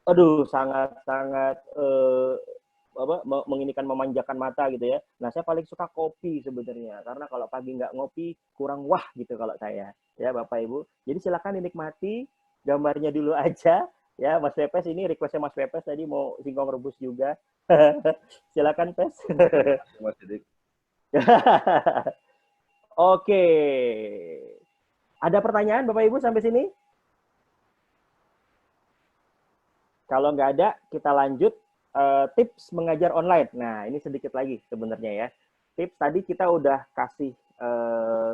aduh sangat-sangat menginikan, memanjakan mata gitu ya. Nah, saya paling suka kopi sebenarnya, karena kalau pagi nggak ngopi kurang wah gitu kalau saya, ya Bapak Ibu. Jadi silakan dinikmati, gambarnya dulu aja ya. Mas Pepes, ini requestnya Mas Pepes tadi mau singkong rebus juga. Silakan Pes. Oke, ada pertanyaan Bapak Ibu sampai sini? Kalau nggak ada, kita lanjut. Tips mengajar online. Nah, ini sedikit lagi sebenarnya ya. Tips tadi kita udah kasih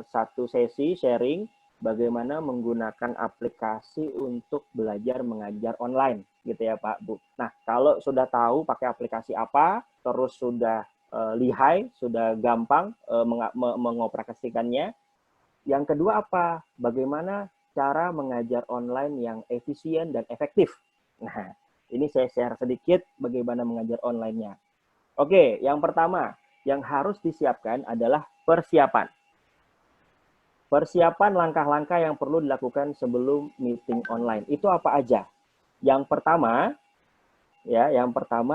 satu sesi sharing bagaimana menggunakan aplikasi untuk belajar mengajar online, gitu ya Pak Bu. Nah, kalau sudah tahu pakai aplikasi apa, terus sudah lihai, sudah gampang mengoperasikannya. Yang kedua apa? Bagaimana cara mengajar online yang efisien dan efektif. Nah, ini saya share sedikit bagaimana mengajar online-nya. Oke, yang pertama, yang harus disiapkan adalah persiapan. Persiapan langkah-langkah yang perlu dilakukan sebelum meeting online. Itu apa aja? Yang pertama,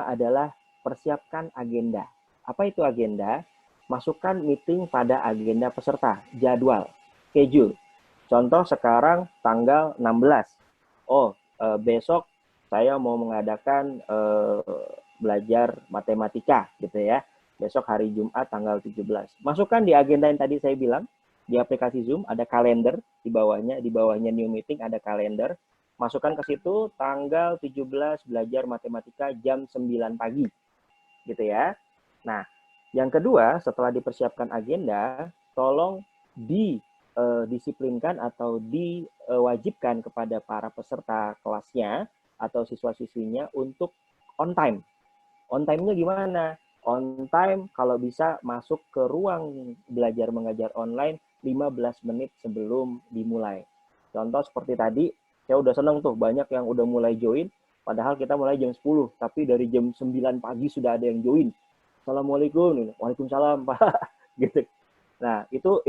adalah persiapkan agenda. Apa itu agenda? Masukkan meeting pada agenda peserta, jadwal, schedule. Contoh sekarang tanggal 16. Besok saya mau mengadakan belajar matematika gitu ya. Besok hari Jumat tanggal 17. Masukkan di agenda yang tadi saya bilang, di aplikasi Zoom ada kalender di bawahnya new meeting ada kalender. Masukkan ke situ tanggal 17 belajar matematika jam 9 pagi. Gitu ya. Nah, yang kedua, setelah dipersiapkan agenda, tolong didisiplinkan atau diwajibkan kepada para peserta kelasnya atau siswa-siswinya untuk on time. On time-nya gimana? On time kalau bisa masuk ke ruang belajar mengajar online 15 menit sebelum dimulai. Contoh seperti tadi, saya udah seneng tuh banyak yang udah mulai join, padahal kita mulai jam 10, tapi dari jam 9 pagi sudah ada yang join. Assalamualaikum, waalaikumsalam Pak, gitu. Nah, itu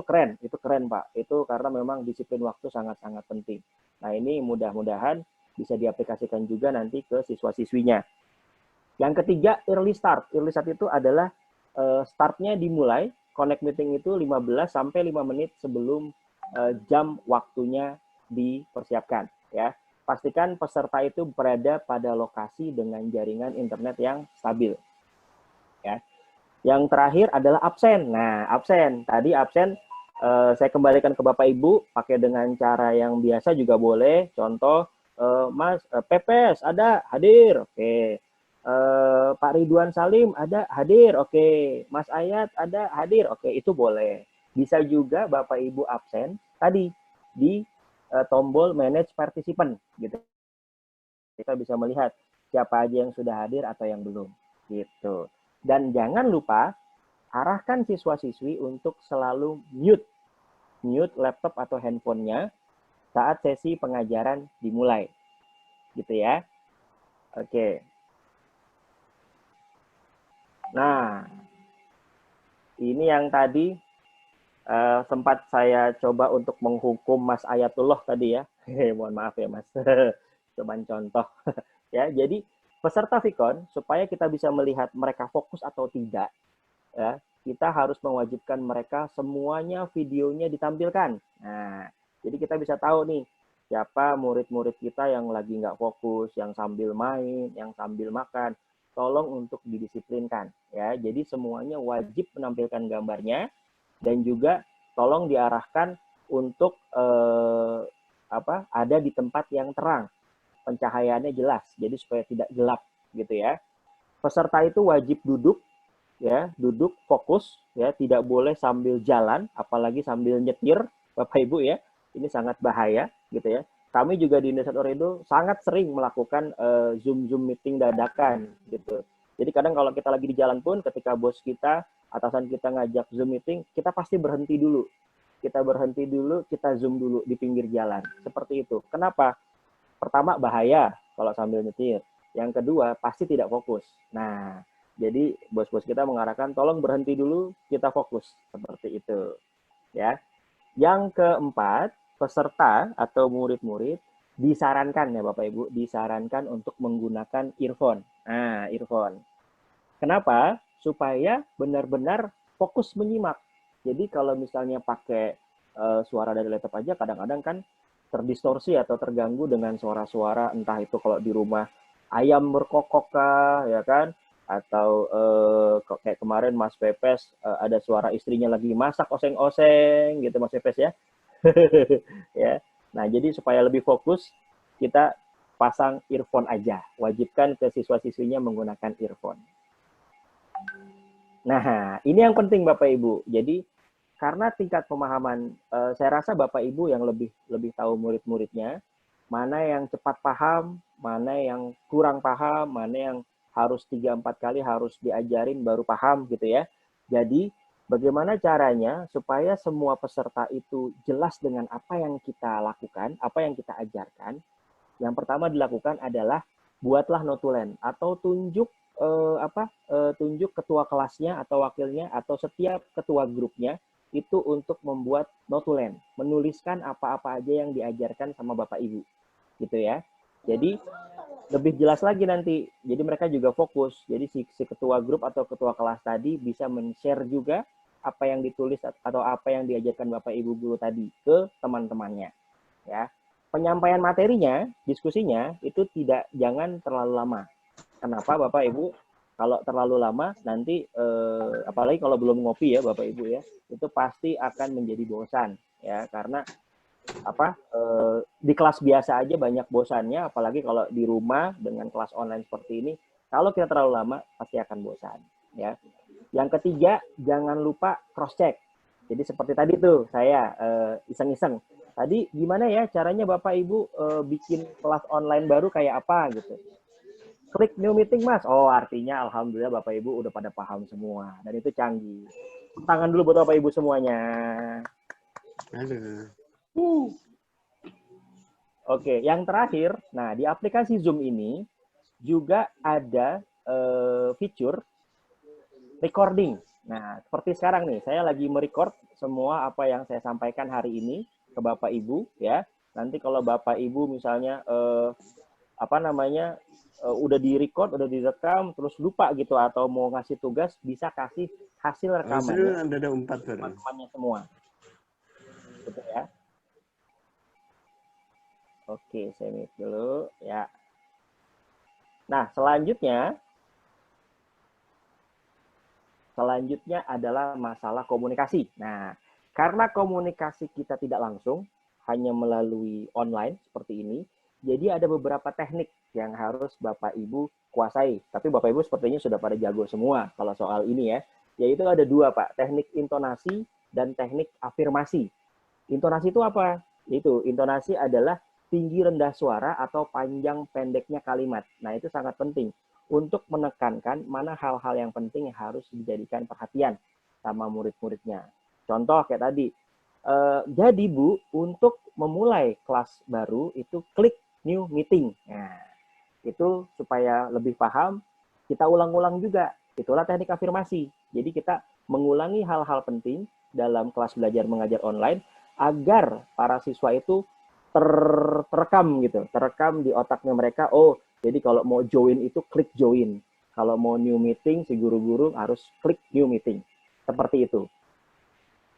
keren Pak. Itu karena memang disiplin waktu sangat-sangat penting. Nah, ini mudah-mudahan bisa diaplikasikan juga nanti ke siswa-siswinya. Yang ketiga, early start. Early start itu adalah startnya dimulai, connect meeting itu 15 sampai 5 menit sebelum jam waktunya dipersiapkan. Ya. Pastikan peserta itu berada pada lokasi dengan jaringan internet yang stabil. Ya. Yang terakhir adalah absen. Nah, absen. Tadi absen saya kembalikan ke Bapak Ibu, pakai dengan cara yang biasa juga boleh. Contoh, Mas Pepes ada hadir, oke. Pak Ridwan Salim ada hadir, oke. Mas Ayat ada hadir, oke. Itu boleh. Bisa juga Bapak Ibu absen tadi di tombol manage participant gitu. Kita bisa melihat siapa aja yang sudah hadir atau yang belum gitu. Dan jangan lupa arahkan siswa-siswi untuk selalu mute laptop atau handphonenya saat sesi pengajaran dimulai. Gitu ya. Oke. Nah, ini yang tadi sempat saya coba untuk menghukum Mas Ayatullah tadi ya. Mohon maaf ya Mas. Cuman contoh. Ya, jadi peserta Vicon supaya kita bisa melihat mereka fokus atau tidak, ya, kita harus mewajibkan mereka semuanya videonya ditampilkan. Nah, jadi kita bisa tahu nih siapa murid-murid kita yang lagi nggak fokus, yang sambil main, yang sambil makan. Tolong untuk didisiplinkan, ya. Jadi semuanya wajib menampilkan gambarnya dan juga tolong diarahkan untuk ada di tempat yang terang, pencahayaannya jelas, jadi supaya tidak gelap gitu ya. Peserta itu wajib duduk, ya, duduk fokus, ya, tidak boleh sambil jalan, apalagi sambil nyetir, Bapak Ibu ya. Ini sangat bahaya gitu ya. Kami juga di Indonesia Toredo sangat sering melakukan Zoom meeting dadakan gitu. Jadi kadang kalau kita lagi di jalan pun ketika bos kita, atasan kita ngajak Zoom meeting, kita pasti berhenti dulu. Kita berhenti dulu, kita Zoom dulu di pinggir jalan. Seperti itu. Kenapa? Pertama, bahaya kalau sambil nyetir. Yang kedua, pasti tidak fokus. Nah, jadi bos-bos kita mengarahkan, tolong berhenti dulu, kita fokus. Seperti itu. Ya. Yang keempat, peserta atau murid-murid disarankan ya Bapak Ibu, disarankan untuk menggunakan earphone. Nah, earphone. Kenapa? Supaya benar-benar fokus menyimak. Jadi kalau misalnya pakai suara dari laptop aja, kadang-kadang kan terdistorsi atau terganggu dengan suara-suara, entah itu kalau di rumah ayam berkokok kah, ya kan? Atau kayak kemarin Mas Pepes ada suara istrinya lagi masak oseng-oseng gitu Mas Pepes ya. Ya. Nah, jadi supaya lebih fokus kita pasang earphone aja. Wajibkan ke siswa-siswinya menggunakan earphone. Nah, ini yang penting Bapak Ibu. Jadi karena tingkat pemahaman, saya rasa Bapak Ibu yang lebih tahu murid-muridnya, mana yang cepat paham, mana yang kurang paham, mana yang harus 3-4 kali harus diajarin baru paham gitu ya. Jadi bagaimana caranya supaya semua peserta itu jelas dengan apa yang kita lakukan, apa yang kita ajarkan. Yang pertama dilakukan adalah buatlah notulen atau tunjuk tunjuk ketua kelasnya atau wakilnya atau setiap ketua grupnya itu untuk membuat notulen, menuliskan apa-apa aja yang diajarkan sama Bapak Ibu. Gitu ya. Jadi lebih jelas lagi nanti. Jadi mereka juga fokus. Jadi si ketua grup atau ketua kelas tadi bisa men-share juga apa yang ditulis atau apa yang diajarkan Bapak Ibu guru tadi ke teman-temannya. Ya. Penyampaian materinya, diskusinya itu jangan terlalu lama. Kenapa Bapak Ibu? Kalau terlalu lama nanti apalagi kalau belum ngopi ya Bapak Ibu ya, itu pasti akan menjadi bosan ya, karena di kelas biasa aja banyak bosannya, apalagi kalau di rumah dengan kelas online seperti ini, kalau kita terlalu lama pasti akan bosan ya. Yang ketiga, jangan lupa cross check. Jadi seperti tadi tuh saya iseng-iseng. Tadi gimana ya caranya Bapak Ibu bikin kelas online baru kayak apa gitu. Klik new meeting Mas. Oh, artinya alhamdulillah Bapak Ibu udah pada paham semua dan itu canggih. Tangan dulu buat Bapak Ibu semuanya. Halo. Oke, yang terakhir, nah di aplikasi Zoom ini juga ada fitur recording. Nah, seperti sekarang nih, saya lagi merecord semua apa yang saya sampaikan hari ini ke Bapak Ibu ya. Nanti kalau Bapak Ibu misalnya udah direcord, udah direkam, terus lupa gitu atau mau ngasih tugas, bisa kasih hasil rekamannya. Ada 4 teman-temannya semua. Gitu ya. Oke, saya mute dulu ya. Nah, selanjutnya adalah masalah komunikasi. Nah, karena komunikasi kita tidak langsung, hanya melalui online seperti ini, jadi ada beberapa teknik yang harus Bapak Ibu kuasai. Tapi Bapak Ibu sepertinya sudah pada jago semua kalau soal ini ya. Yaitu ada 2 Pak, teknik intonasi dan teknik afirmasi. Intonasi itu apa? Itu intonasi adalah tinggi rendah suara atau panjang pendeknya kalimat. Nah, itu sangat penting untuk menekankan mana hal-hal yang penting yang harus dijadikan perhatian sama murid-muridnya. Contoh kayak tadi, jadi Bu, untuk memulai kelas baru itu klik new meeting. Nah, itu supaya lebih paham, kita ulang-ulang juga. Itulah teknik afirmasi. Jadi kita mengulangi hal-hal penting dalam kelas belajar mengajar online agar para siswa itu terekam gitu, terekam di otaknya mereka. Oh, jadi kalau mau join itu klik join. Kalau mau new meeting, si guru-guru harus klik new meeting. Seperti itu.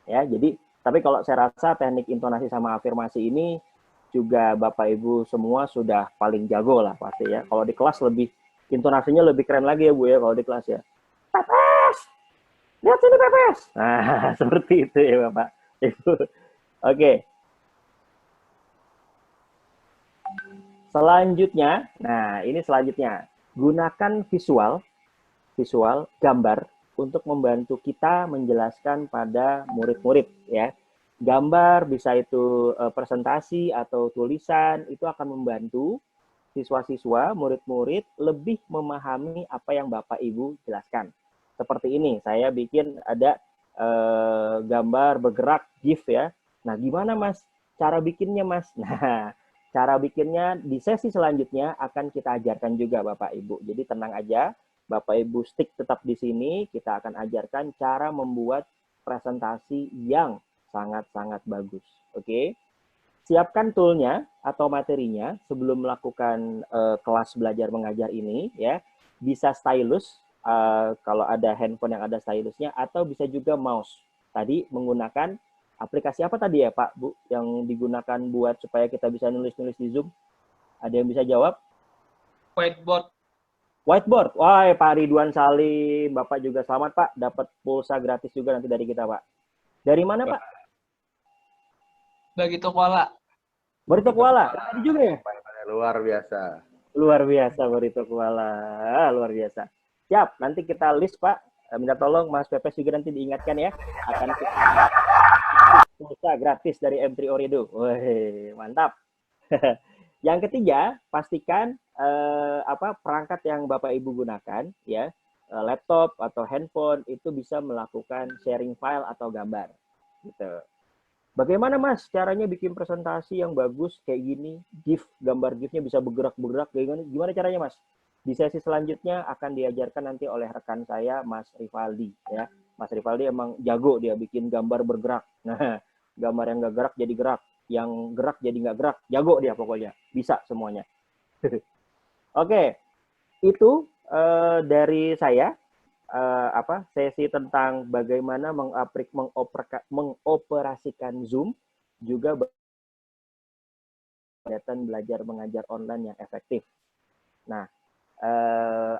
Ya, jadi tapi kalau saya rasa teknik intonasi sama afirmasi ini juga Bapak Ibu semua sudah paling jago lah pasti ya. Kalau di kelas lebih intonasinya lebih keren lagi ya Bu ya kalau di kelas ya. Pepes! Lihat sini Pepes! Nah, seperti itu ya Bapak Ibu. Oke. Selanjutnya, nah ini selanjutnya. Gunakan visual, gambar untuk membantu kita menjelaskan pada murid-murid ya. Gambar bisa itu presentasi atau tulisan, itu akan membantu siswa-siswa, murid-murid lebih memahami apa yang Bapak Ibu jelaskan. Seperti ini, saya bikin ada gambar bergerak GIF ya. Nah, gimana Mas? Cara bikinnya Mas? Nah, cara bikinnya di sesi selanjutnya akan kita ajarkan juga Bapak Ibu. Jadi tenang aja, Bapak Ibu stick tetap di sini, kita akan ajarkan cara membuat presentasi yang sangat-sangat bagus. Oke? Siapkan toolnya atau materinya sebelum melakukan kelas belajar mengajar ini ya. Bisa stylus kalau ada handphone yang ada stylusnya atau bisa juga mouse. Tadi menggunakan aplikasi apa tadi ya Pak Bu yang digunakan buat supaya kita bisa nulis-nulis di Zoom? Ada yang bisa jawab? Whiteboard. Whiteboard. Wah, Pak Ridwan Salim, Bapak juga selamat Pak, dapat pulsa gratis juga nanti dari kita Pak. Dari mana Pak? Barito Kuala. Barito Kuala. Tadi juga ya? Luar biasa. Luar biasa Barito Kuala. Luar biasa. Siap, nanti kita list Pak. Minta tolong Mas Pepes juga nanti diingatkan ya. Akan kita pulsa gratis dari M3 Orido. Wih, mantap. Yang ketiga, pastikan perangkat yang Bapak Ibu gunakan ya, laptop atau handphone itu bisa melakukan sharing file atau gambar. Gitu. Bagaimana Mas caranya bikin presentasi yang bagus kayak gini? GIF, gambar GIF-nya bisa bergerak-bergerak gimana caranya Mas? Di sesi selanjutnya akan diajarkan nanti oleh rekan saya Mas Rivaldi ya. Mas Rivaldi emang jago dia bikin gambar bergerak. Nah, gambar yang nggak gerak jadi gerak, yang gerak jadi nggak gerak, jago dia pokoknya, bisa semuanya. Oke, itu dari saya sesi tentang bagaimana mengoperasikan Zoom juga kegiatan belajar mengajar online yang efektif. Nah,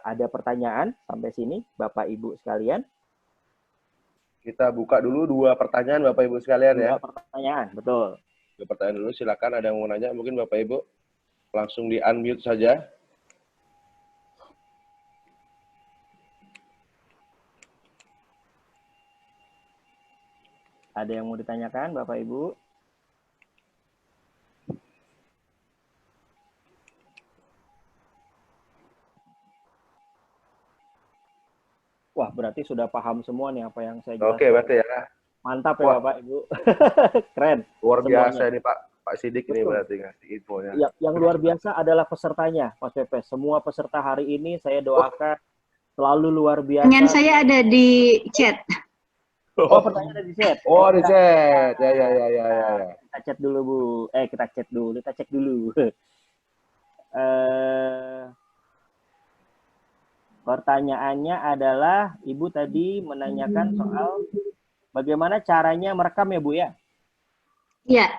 ada pertanyaan sampai sini Bapak Ibu sekalian? Kita buka dulu 2 pertanyaan Bapak Ibu sekalian ya. 2 pertanyaan, betul. 2 pertanyaan dulu, silakan ada yang mau nanya, mungkin Bapak Ibu langsung di unmute saja. Ada yang mau ditanyakan Bapak Ibu? Wah, berarti sudah paham semua nih apa yang saya jelaskan. Oke, berarti ya. Mantap ya Wah. Bapak Ibu. Keren. Luar biasa semuanya. ini Pak Sidik ini Betul. berarti ngasih infonya. Ya, yang luar biasa adalah pesertanya, Mas Pepes. Semua peserta hari ini saya doakan selalu luar biasa. Pertanyaan saya ada di chat. Oh, pertanyaan ada di chat. Oh, di chat. Ya. Kita chat dulu, Bu. Kita chat dulu. Kita cek dulu. Pertanyaannya adalah, Ibu tadi menanyakan soal bagaimana caranya merekam ya, Bu ya? Iya.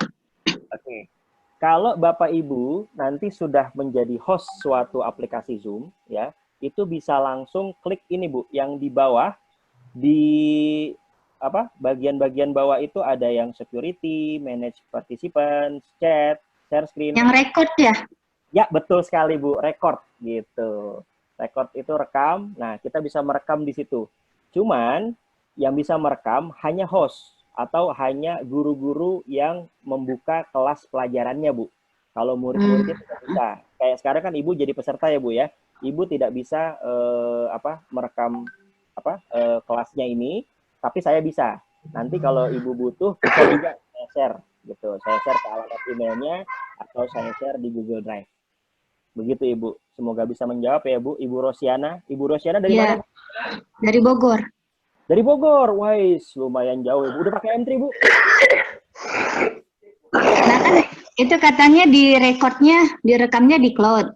Oke. Kalau Bapak Ibu nanti sudah menjadi host suatu aplikasi Zoom, ya, itu bisa langsung klik ini, Bu, yang di bawah, di bagian-bagian bawah itu ada yang security, manage participants, chat, share screen. Yang record ya? Ya, betul sekali, Bu, record gitu. Record itu rekam. Nah, kita bisa merekam di situ. Cuman yang bisa merekam hanya host. atau hanya guru-guru yang membuka kelas pelajarannya, Bu. Kalau murid-muridnya tidak bisa. Kayak sekarang kan Ibu jadi peserta ya, Bu ya. Ibu tidak bisa merekam kelasnya ini, tapi saya bisa. Nanti kalau Ibu butuh, bisa juga saya share gitu. Saya share ke alamat emailnya atau saya share di Google Drive. Begitu Ibu. Semoga bisa menjawab ya Bu. Ibu Rosiana. Ibu Rosiana dari Iya, mana? dari Bogor. Dari Bogor. Wais, lumayan jauh Ibu. Udah pakai M3 Bu? Nah kan itu katanya direkamnya di cloud.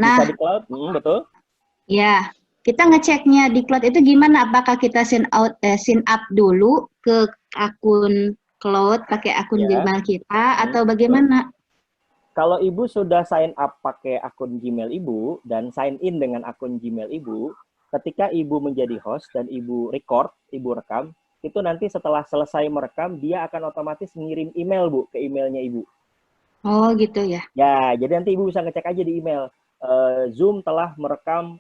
Nah, Bisa di cloud? Betul. ya, kita ngeceknya di cloud itu gimana? Apakah kita sign up dulu ke akun cloud pakai akun Ya. Gmail kita atau bagaimana? Kalau Ibu sudah sign up pakai akun Gmail Ibu dan sign in dengan akun Gmail Ibu, ketika Ibu menjadi host dan Ibu record, Ibu rekam, itu nanti setelah selesai merekam, dia akan otomatis ngirim email Bu ke emailnya Ibu. Oh gitu ya. Ya, jadi nanti Ibu bisa ngecek aja di email. Zoom telah merekam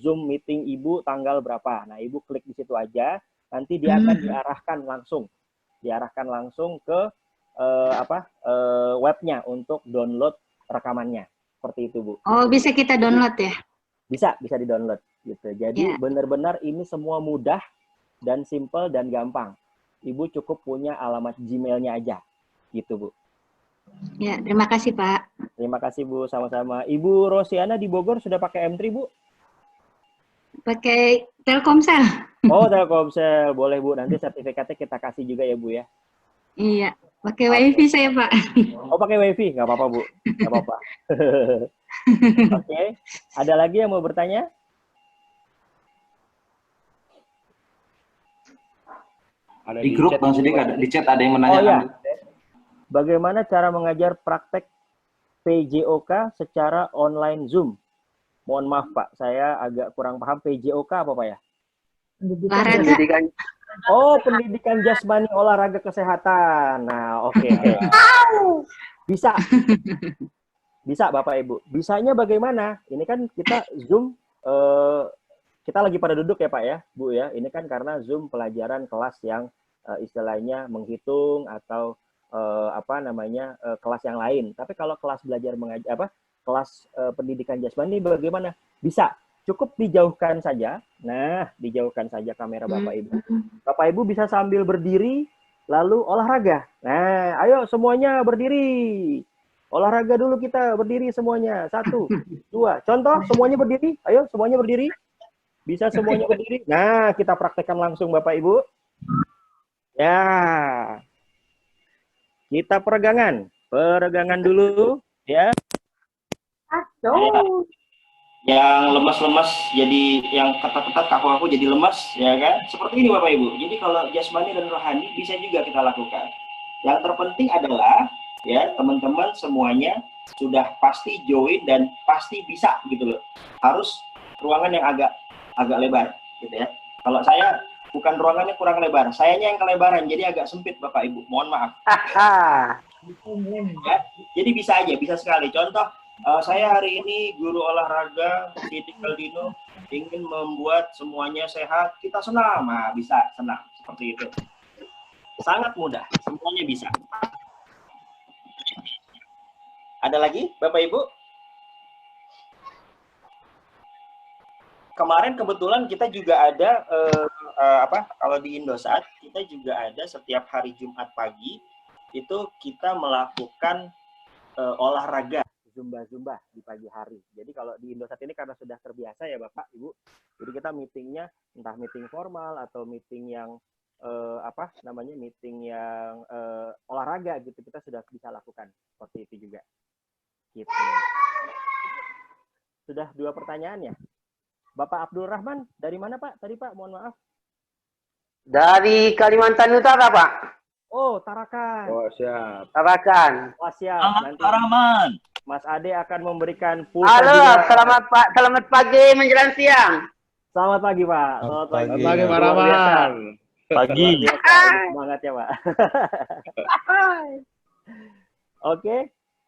Zoom meeting Ibu tanggal berapa. Nah, Ibu klik di situ aja, nanti dia akan diarahkan langsung ke webnya untuk download rekamannya. Seperti itu, Bu. Oh, bisa kita download ya? Bisa di-download gitu. Jadi Ya. benar-benar ini semua mudah dan simple dan gampang. Ibu cukup punya alamat Gmail-nya aja. Gitu, Bu. Ya, terima kasih Pak. Terima kasih Bu, sama-sama. Ibu Rosiana di Bogor sudah pakai M3 Bu? Pakai Telkomsel. Oh, Telkomsel. Boleh Bu, nanti sertifikatnya kita kasih juga ya Bu ya. Iya, pakai WiFi saya Pak. Oh, pakai WiFi? Nggak apa-apa Bu, nggak apa-apa. Oke, ada lagi yang mau bertanya? Ada Di grup chat Bang Sidik, ada di chat ada yang menanyakan. Oh ya, bagaimana cara mengajar praktek PJOK secara online Zoom? Mohon maaf Pak, saya agak kurang paham PJOK apa Pak ya? Olahraga. Oh, pendidikan jasmani olahraga kesehatan. Nah, oke. Bisa. Bisa Bapak Ibu. Bisanya bagaimana? Ini kan kita Zoom, kita lagi pada duduk ya Pak ya, Bu ya. Ini kan karena Zoom pelajaran kelas yang istilahnya menghitung atau kelas yang lain. Tapi kalau kelas belajar mengajar kelas pendidikan jasmani bagaimana? Bisa. Cukup dijauhkan saja. Nah, dijauhkan saja kamera Bapak Ibu. Bapak Ibu bisa sambil berdiri lalu olahraga. Nah, ayo semuanya berdiri. Olahraga dulu kita, berdiri semuanya. 1, 2. Contoh, semuanya berdiri. Ayo, semuanya berdiri. Bisa semuanya berdiri. Nah, kita praktekkan langsung Bapak Ibu. Ya. Kita peregangan. Peregangan dulu. Ya. Yang lemas-lemas jadi, yang ketat-ketat kaku-kaku jadi lemas, ya kan? Seperti ini Bapak Ibu. Jadi kalau jasmani dan rohani bisa juga kita lakukan. Yang terpenting adalah ya teman-teman semuanya sudah pasti join dan pasti bisa gitu loh. Harus ruangan yang agak lebar gitu ya. Kalau saya bukan ruangannya kurang lebar, sayanya yang kelebaran jadi agak sempit Bapak Ibu. Mohon maaf. Ya, jadi bisa aja, bisa sekali. Contoh, saya hari ini guru olahraga Sidik Aldino ingin membuat semuanya sehat, kita senam. Nah, bisa senam seperti itu. Sangat mudah, semuanya bisa. Ada lagi, Bapak Ibu? Kemarin kebetulan kita juga ada kalau di Indosat kita juga ada setiap hari Jumat pagi itu kita melakukan olahraga zumba di pagi hari. Jadi kalau di Indosat ini karena sudah terbiasa ya Bapak Ibu, jadi kita meetingnya entah meeting formal atau meeting yang meeting yang olahraga gitu, kita sudah bisa lakukan seperti itu juga. Gitu. Sudah 2 pertanyaan ya. Bapak Abdul Rahman, dari mana Pak? Tadi Pak, mohon maaf. Dari Kalimantan Utara, Pak. Oh, Tarakan. Oh, siap. Tarakan. Oh, siap. Nanti Rahman. Mas Ade akan memberikan pulsa Halo, juga. selamat Pak, selamat pagi menjelang siang. Selamat pagi Pak. Selamat pagi. pagi. Pagi Pak Luar biasa. Rahman. Pagi. Luar biasa. Semangat ya Pak. Oke,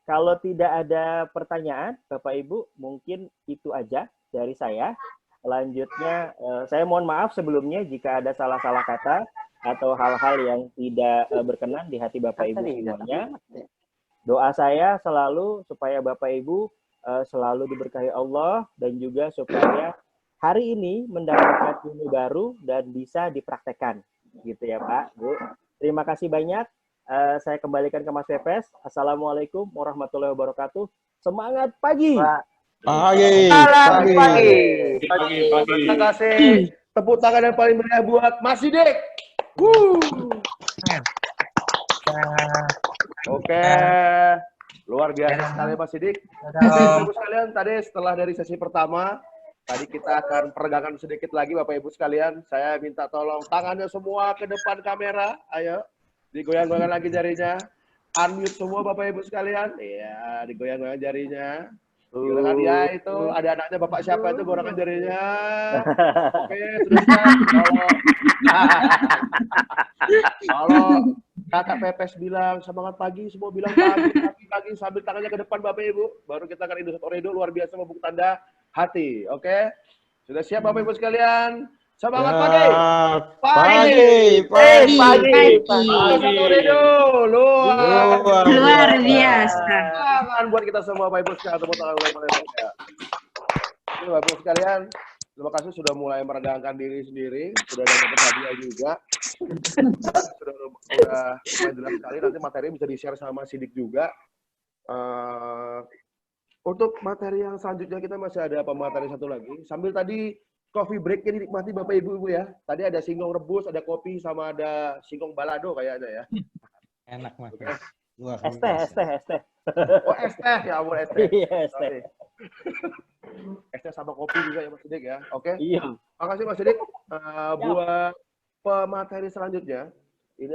kalau tidak ada pertanyaan, Bapak Ibu, mungkin itu aja dari saya. Selanjutnya, saya mohon maaf sebelumnya jika ada salah-salah kata. atau hal-hal yang tidak berkenan di hati Bapak Ibu semuanya. Doa saya selalu supaya Bapak Ibu selalu diberkahi Allah dan juga supaya hari ini mendapatkan ilmu baru dan bisa dipraktekkan, gitu ya Pak, Bu. Terima kasih banyak. Saya kembalikan ke Mas Pepes. Assalamualaikum warahmatullahi wabarakatuh. Semangat pagi. Pagi. Selamat pagi. Terima kasih. Tepuk tangan yang paling meriah buat Mas Sidik. Oke. Luar biasa sekali Mas Sidik. Bapak Ibu sekalian, tadi setelah dari sesi pertama, tadi kita akan peregangan sedikit lagi Bapak Ibu sekalian. Saya minta tolong tangannya semua ke depan kamera. Ayo. Digoyang-goyang lagi jarinya. Unmute semua Bapak Ibu sekalian. Iya, digoyang-goyang jarinya. Giliran ya itu ada anaknya Bapak siapa itu goyangkan jarinya. Oke, teruskan. Kalau Kakak Pepes bilang semangat pagi, semua bilang pagi sambil tangannya ke depan Bapak Ibu. Baru kita akan Indosat Oredo luar biasa membuk tanda hati. Oke? Sudah siap Bapak Ibu sekalian? Semangat pagi. Indosat Oredo Luar biasa. Tangan buat kita semua Bapak Ibu sekalian. Tepuk tangan ya. Ini Bapak Ibu sekalian, terima kasih sudah mulai meregangkan diri sendiri, sudah dapat hadiah juga. Sudah jelas sekali, nanti materi bisa di-share sama Sidik juga. Untuk materi yang selanjutnya kita masih ada pemateri satu lagi. Sambil tadi coffee break-nya dinikmati Bapak Ibu ya. Tadi ada singkong rebus, ada kopi, sama ada singkong balado kayaknya ya. Enak Mas. Es teh. Oh es teh, ya ampun es teh. Iya, es teh. Es teh sama kopi juga ya Mas Sidik ya. Oke. Iya. Makasih Mas Sidik. Buat pemateri selanjutnya, ini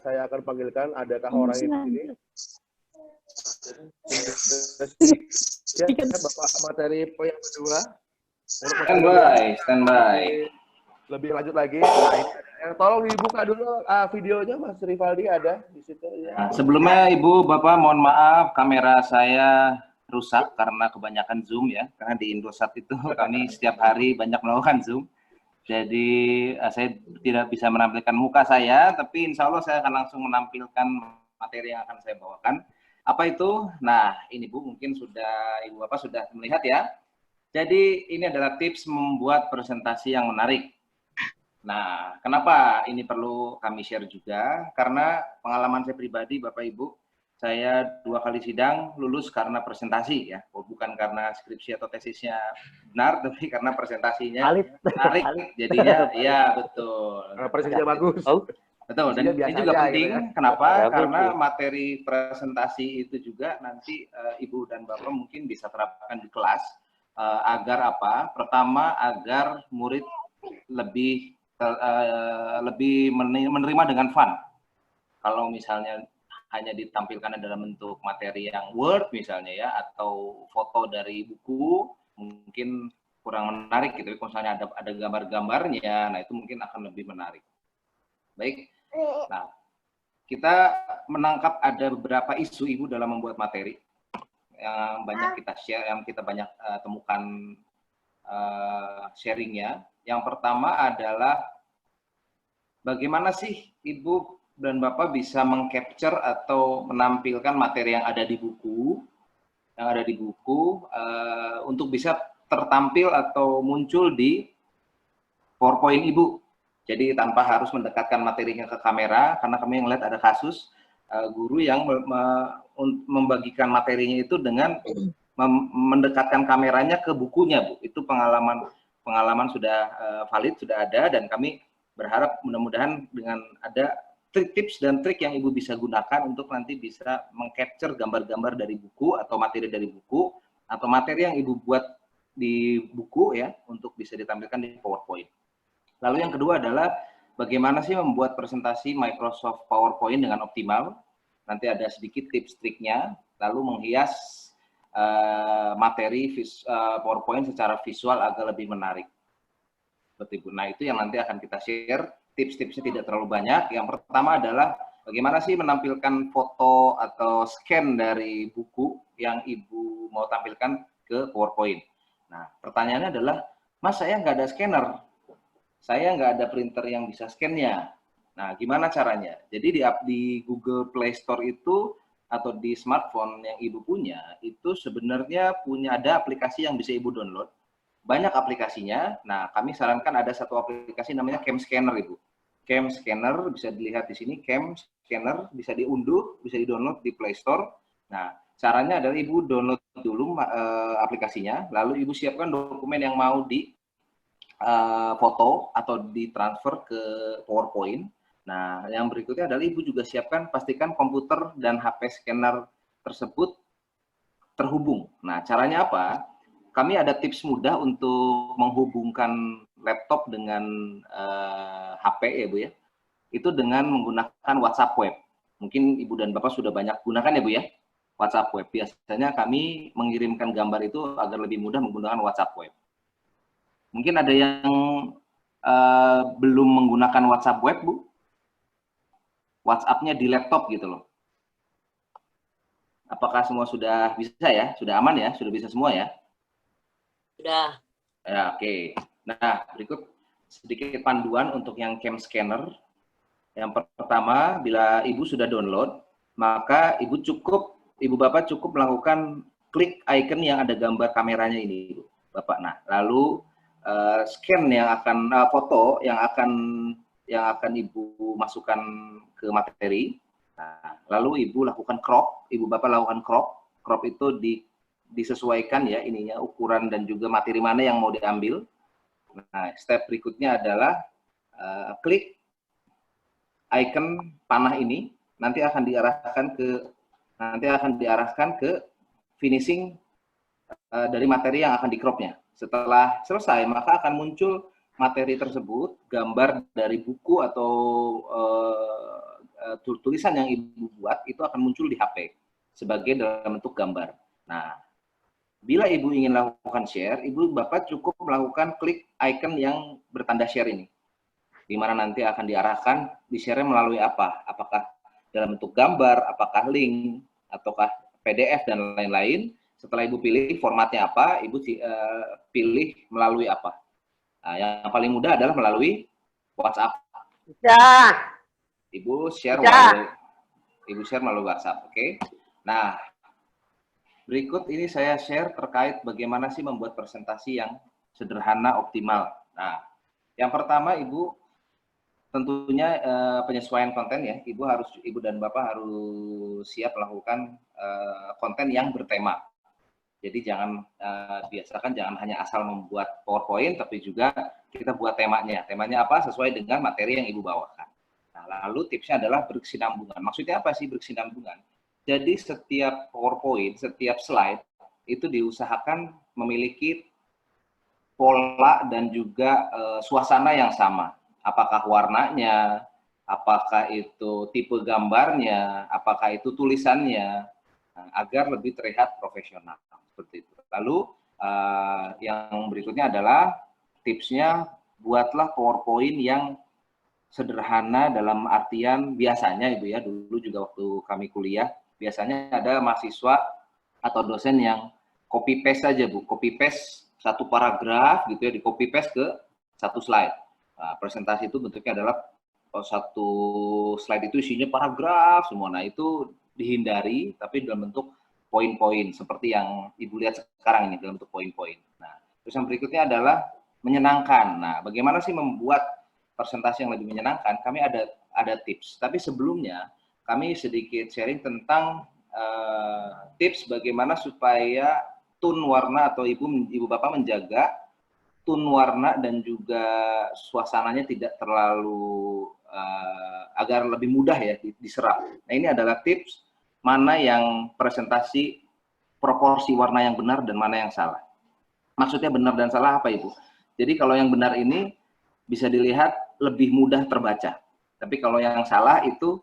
saya akan panggilkan, adakah orang yang di sini? Ya, Bapak materi yang kedua. Standby. Lebih lanjut lagi. Nah, ini, tolong dibuka dulu videonya Mas Rivaldi ada di situ ya. Sebelumnya Ibu, Bapak mohon maaf kamera saya rusak karena kebanyakan Zoom ya. Karena di Indosat itu kami setiap hari banyak melakukan Zoom. Jadi saya tidak bisa menampilkan muka saya, tapi insya Allah saya akan langsung menampilkan materi yang akan saya bawakan. Apa itu? Nah, ini Bu, mungkin sudah Ibu Bapak sudah melihat ya. Jadi ini adalah tips membuat presentasi yang menarik. Nah, kenapa ini perlu kami share juga? Karena pengalaman saya pribadi, Bapak Ibu, saya 2 kali sidang lulus karena presentasi ya, bukan karena skripsi atau tesisnya benar, tapi karena presentasinya menarik. Jadinya, iya betul. Presentasinya bagus. Betul, dan ini juga penting. Gitu ya. Kenapa? Karena materi presentasi itu juga nanti Ibu dan Bapak mungkin bisa terapkan di kelas agar apa? Pertama, agar murid lebih menerima dengan fun. Kalau misalnya hanya ditampilkan dalam bentuk materi yang Word misalnya ya, atau foto dari buku, mungkin kurang menarik gitu. Kalau misalnya ada gambar-gambarnya, nah itu mungkin akan lebih menarik. Baik, nah kita menangkap ada beberapa isu Ibu dalam membuat materi yang banyak kita share, yang kita banyak temukan sharingnya. Yang pertama adalah bagaimana sih Ibu dan Bapak bisa mengcapture atau menampilkan materi yang ada di buku, untuk bisa tertampil atau muncul di PowerPoint Ibu. Jadi tanpa harus mendekatkan materinya ke kamera, karena kami melihat ada kasus guru yang membagikan materinya itu dengan mendekatkan kameranya ke bukunya, Bu. Itu pengalaman sudah valid, sudah ada, dan kami berharap mudah-mudahan dengan ada tips dan trik yang Ibu bisa gunakan untuk nanti bisa mengcapture gambar-gambar dari buku atau materi dari buku atau materi yang Ibu buat di buku ya untuk bisa ditampilkan di PowerPoint. Lalu yang kedua adalah bagaimana sih membuat presentasi Microsoft PowerPoint dengan optimal. Nanti ada sedikit tips triknya, lalu menghias materi PowerPoint secara visual agar lebih menarik. Seperti itu. Nah, itu yang nanti akan kita share. Tips-tipsnya tidak terlalu banyak. Yang pertama adalah bagaimana sih menampilkan foto atau scan dari buku yang Ibu mau tampilkan ke PowerPoint. Nah, pertanyaannya adalah, Mas, saya nggak ada scanner. Saya nggak ada printer yang bisa scan-nya. Nah, gimana caranya? Jadi di Google Play Store itu atau di smartphone yang Ibu punya, itu sebenarnya ada aplikasi yang bisa Ibu download. Banyak aplikasinya. Nah, kami sarankan ada satu aplikasi namanya Cam Scanner, Ibu. Cam Scanner bisa dilihat di sini, Cam Scanner bisa diunduh, bisa di-download di Play Store. Nah, caranya adalah Ibu download dulu aplikasinya, lalu Ibu siapkan dokumen yang mau di foto atau ditransfer ke PowerPoint. Nah, yang berikutnya adalah Ibu juga siapkan, pastikan komputer dan HP scanner tersebut terhubung. Nah, caranya apa? Kami ada tips mudah untuk menghubungkan laptop dengan HP ya Bu ya. Itu dengan menggunakan WhatsApp web. Mungkin Ibu dan Bapak sudah banyak gunakan ya Bu ya, WhatsApp web. Biasanya kami mengirimkan gambar itu agar lebih mudah menggunakan WhatsApp web. Mungkin ada yang belum menggunakan WhatsApp web Bu? WhatsApp-nya di laptop gitu loh. Apakah semua sudah bisa ya? Sudah aman ya? Sudah bisa semua ya? Sudah. Ya, oke. Nah, berikut sedikit panduan untuk yang Cam Scanner. Yang pertama, bila Ibu sudah download, maka Ibu Bapak cukup melakukan klik icon yang ada gambar kameranya ini, Ibu Bapak. Nah, lalu scan yang akan foto yang akan Ibu masukkan ke materi. Nah, lalu Ibu lakukan crop, Ibu Bapak lakukan crop. Crop itu disesuaikan ya ininya, ukuran dan juga materi mana yang mau diambil. Nah, step berikutnya adalah klik icon panah ini, nanti akan diarahkan ke finishing dari materi yang akan di-cropnya. Setelah selesai, maka akan muncul materi tersebut, gambar dari buku atau tulisan yang Ibu buat, itu akan muncul di HP sebagai dalam bentuk gambar. Nah, bila Ibu ingin lakukan share, Ibu Bapak cukup melakukan klik icon yang bertanda share ini, di mana nanti akan diarahkan di-share melalui apa? Apakah dalam bentuk gambar, apakah link, ataukah PDF, dan lain-lain. Setelah Ibu pilih formatnya apa, Ibu pilih melalui apa. Nah, yang paling mudah adalah melalui WhatsApp. Bisa. Ibu share melalui WhatsApp, oke? Nah, berikut ini saya share terkait bagaimana sih membuat presentasi yang sederhana, optimal. Nah, yang pertama Ibu tentunya penyesuaian konten ya. Ibu dan Bapak harus siap melakukan konten yang bertema. Jadi jangan jangan hanya asal membuat PowerPoint, tapi juga kita buat temanya. Temanya apa? Sesuai dengan materi yang Ibu bawakan. Nah, lalu tipsnya adalah berkesinambungan. Maksudnya apa sih berkesinambungan? Jadi setiap PowerPoint, setiap slide itu diusahakan memiliki pola dan juga suasana yang sama. Apakah warnanya, apakah itu tipe gambarnya, apakah itu tulisannya, agar lebih terlihat profesional. Seperti itu. Lalu yang berikutnya adalah tipsnya, buatlah PowerPoint yang sederhana dalam artian biasanya Ibu ya, dulu juga waktu kami kuliah, biasanya ada mahasiswa atau dosen yang copy paste saja Bu, copy paste satu paragraf gitu ya, di copy paste ke satu slide. Nah, presentasi itu bentuknya adalah satu slide itu isinya paragraf semua. Nah, itu dihindari, tapi dalam bentuk poin-poin seperti yang Ibu lihat sekarang ini, dalam bentuk poin-poin. Nah, terus yang berikutnya adalah menyenangkan. Nah, bagaimana sih membuat presentasi yang lebih menyenangkan? Kami ada tips. Tapi sebelumnya kami sedikit sharing tentang tips bagaimana supaya tone warna atau Ibu Bapak menjaga tone warna dan juga suasananya tidak terlalu agar lebih mudah ya diserap. Nah, ini adalah tips mana yang presentasi proporsi warna yang benar dan mana yang salah. Maksudnya benar dan salah apa Ibu? Jadi kalau yang benar ini bisa dilihat lebih mudah terbaca. Tapi kalau yang salah itu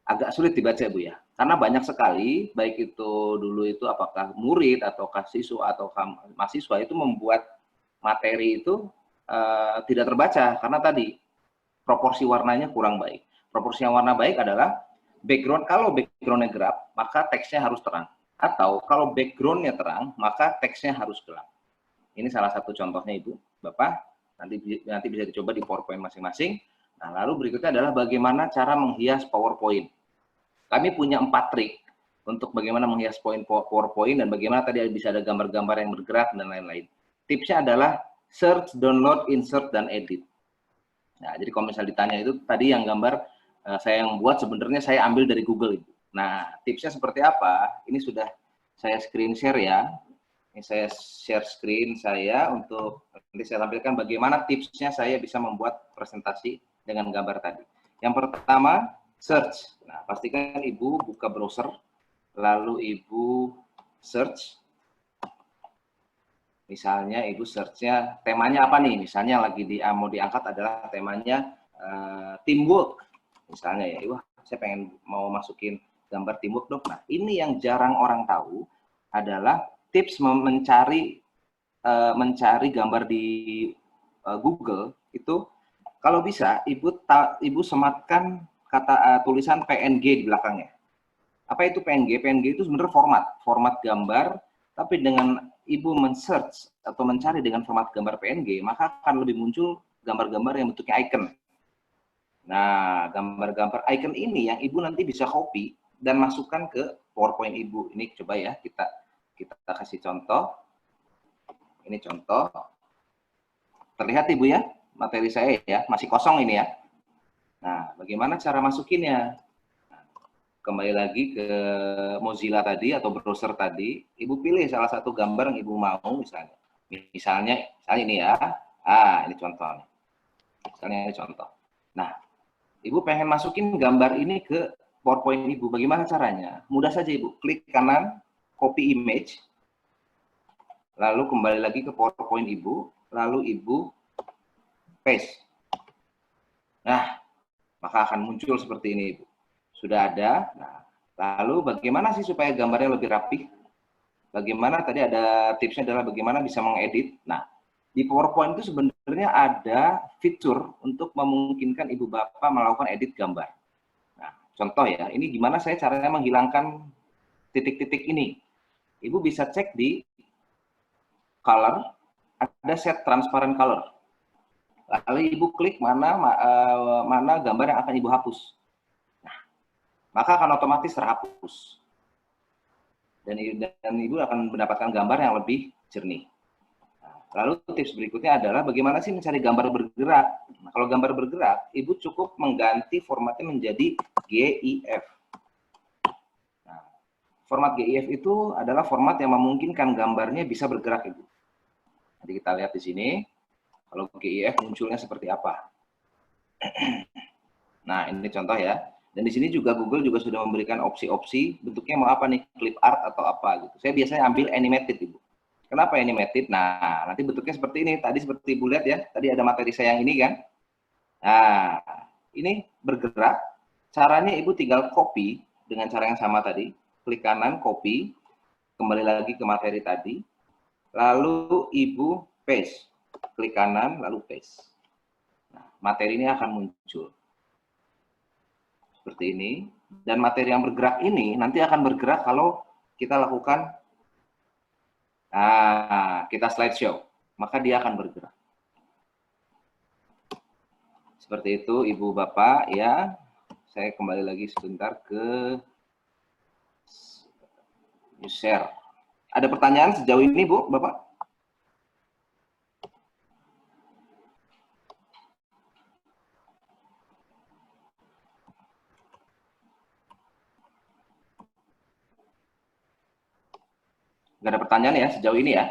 agak sulit dibaca Bu ya. Karena banyak sekali, baik itu dulu itu apakah murid atau siswa atau mahasiswa itu membuat materi itu tidak terbaca karena tadi proporsi warnanya kurang baik. Proporsi yang warna baik adalah background, kalau backgroundnya gelap, maka teksnya harus terang. Atau kalau backgroundnya terang, maka teksnya harus gelap. Ini salah satu contohnya Ibu, Bapak. Nanti bisa dicoba di PowerPoint masing-masing. Nah, lalu berikutnya adalah bagaimana cara menghias PowerPoint. Kami punya 4 trik untuk bagaimana menghias PowerPoint dan bagaimana tadi bisa ada gambar-gambar yang bergerak dan lain-lain. Tipsnya adalah search, download, insert, dan edit. Nah, jadi kalau misalnya ditanya itu tadi yang gambar saya yang buat sebenarnya saya ambil dari Google. Nah, tipsnya seperti apa? Ini sudah saya screen share ya. Ini saya share screen saya untuk nanti saya tampilkan bagaimana tipsnya saya bisa membuat presentasi dengan gambar tadi. Yang pertama, search. Nah, pastikan Ibu buka browser, lalu Ibu search. Misalnya Ibu search-nya temanya apa nih? Misalnya lagi mau diangkat adalah temanya teamwork. Misalnya ya, wah saya pengen mau masukin gambar teamwork dong. Nah, ini yang jarang orang tahu adalah tips mencari gambar di Google itu. Kalau bisa, Ibu sematkan kata tulisan PNG di belakangnya. Apa itu PNG? PNG itu sebenarnya format gambar, tapi dengan Ibu men-search atau mencari dengan format gambar PNG, maka akan lebih muncul gambar-gambar yang bentuknya icon. Nah, gambar-gambar icon ini yang Ibu nanti bisa copy dan masukkan ke PowerPoint Ibu. Ini coba ya, kita kasih contoh. Ini contoh. Terlihat Ibu ya? Materi saya ya, masih kosong ini ya. Nah, bagaimana cara masukinnya? Nah, kembali lagi ke Mozilla tadi atau browser tadi, Ibu pilih salah satu gambar yang Ibu mau misalnya. Misalnya ini ya. Ini contohnya. Misalnya ini contoh. Nah, Ibu pengen masukin gambar ini ke PowerPoint Ibu. Bagaimana caranya? Mudah saja Ibu. Klik kanan, copy image. Lalu kembali lagi ke PowerPoint Ibu, lalu Ibu paste. Nah, maka akan muncul seperti ini, Ibu. Sudah ada. Nah, lalu bagaimana sih supaya gambarnya lebih rapi? Bagaimana tadi ada tipsnya adalah bagaimana bisa mengedit. Nah, di PowerPoint itu sebenarnya ada fitur untuk memungkinkan Ibu Bapak melakukan edit gambar. Nah, contoh ya, ini gimana saya caranya menghilangkan titik-titik ini. Ibu bisa cek di color, ada set transparent color. Lalu Ibu klik mana gambar yang akan Ibu hapus. Nah, maka akan otomatis terhapus. Dan Ibu akan mendapatkan gambar yang lebih jernih. Nah, lalu tips berikutnya adalah bagaimana sih mencari gambar bergerak. Nah, kalau gambar bergerak, Ibu cukup mengganti formatnya menjadi GIF. Nah, format GIF itu adalah format yang memungkinkan gambarnya bisa bergerak, Ibu. Jadi kita lihat di sini. Kalau GIF munculnya seperti apa? Nah, ini contoh ya. Dan di sini juga Google juga sudah memberikan opsi-opsi bentuknya mau apa nih, clip art atau apa gitu. Saya biasanya ambil animated, Ibu. Kenapa animated? Nah, nanti bentuknya seperti ini. Tadi seperti Ibu lihat ya, tadi ada materi saya yang ini kan. Nah, ini bergerak. Caranya Ibu tinggal copy dengan cara yang sama tadi. Klik kanan, copy. Kembali lagi ke materi tadi. Lalu Ibu paste. Klik kanan, lalu paste. Nah, materi ini akan muncul. Seperti ini. Dan materi yang bergerak ini nanti akan bergerak kalau kita lakukan, kita slideshow. Maka dia akan bergerak. Seperti itu, Ibu Bapak, ya. Saya kembali lagi sebentar ke share. Ada pertanyaan sejauh ini, Bu, Bapak? Nggak ada pertanyaan ya sejauh ini ya.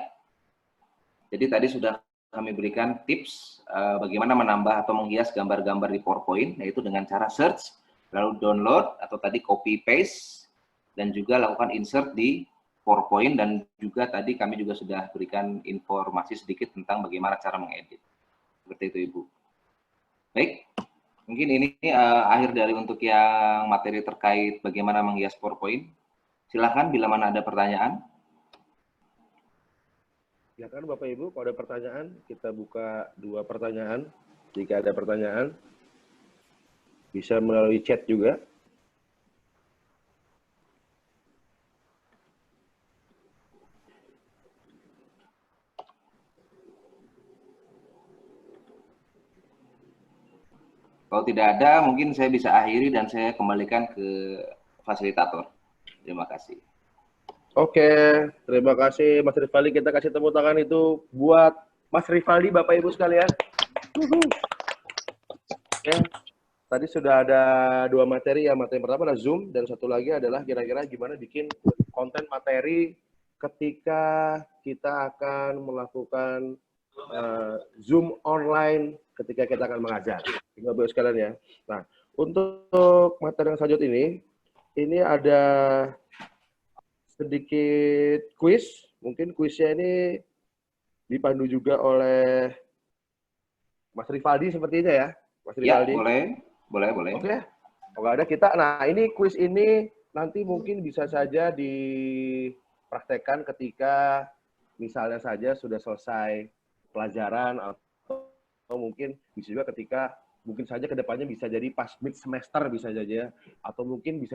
Jadi tadi sudah kami berikan tips bagaimana menambah atau menghias gambar-gambar di PowerPoint, yaitu dengan cara search, lalu download atau tadi copy paste, dan juga lakukan insert di PowerPoint, dan juga tadi kami juga sudah berikan informasi sedikit tentang bagaimana cara mengedit. Seperti itu Ibu. Baik, mungkin ini akhir dari untuk yang materi terkait bagaimana menghias PowerPoint. Silakan bila mana ada pertanyaan. Silakan Bapak Ibu, kalau ada pertanyaan, kita buka 2 pertanyaan. Jika ada pertanyaan, bisa melalui chat juga. Kalau Kalau tidak ada, mungkin saya bisa akhiri dan saya kembalikan ke fasilitator. Terima kasih. Oke, terima kasih Mas Rivaldi. Kita kasih tepuk tangan itu buat Mas Rivaldi, Bapak Ibu sekalian. Oke, tadi sudah ada 2 materi. Yang materi pertama adalah Zoom, dan satu lagi adalah kira-kira gimana bikin konten materi ketika kita akan melakukan Zoom online ketika kita akan mengajar. Bapak Ibu sekalian ya. Nah, untuk materi yang selanjutnya ini ada sedikit kuis. Mungkin kuisnya ini dipandu juga oleh Mas Rivaldi sepertinya ya. Mas Ya, Rivaldi. boleh. Oke. Kalau ada kita, nah ini kuis ini nanti mungkin bisa saja dipraktekkan ketika misalnya saja sudah selesai pelajaran, atau mungkin bisa juga ketika mungkin saja kedepannya bisa jadi pas mid semester bisa saja, atau mungkin bisa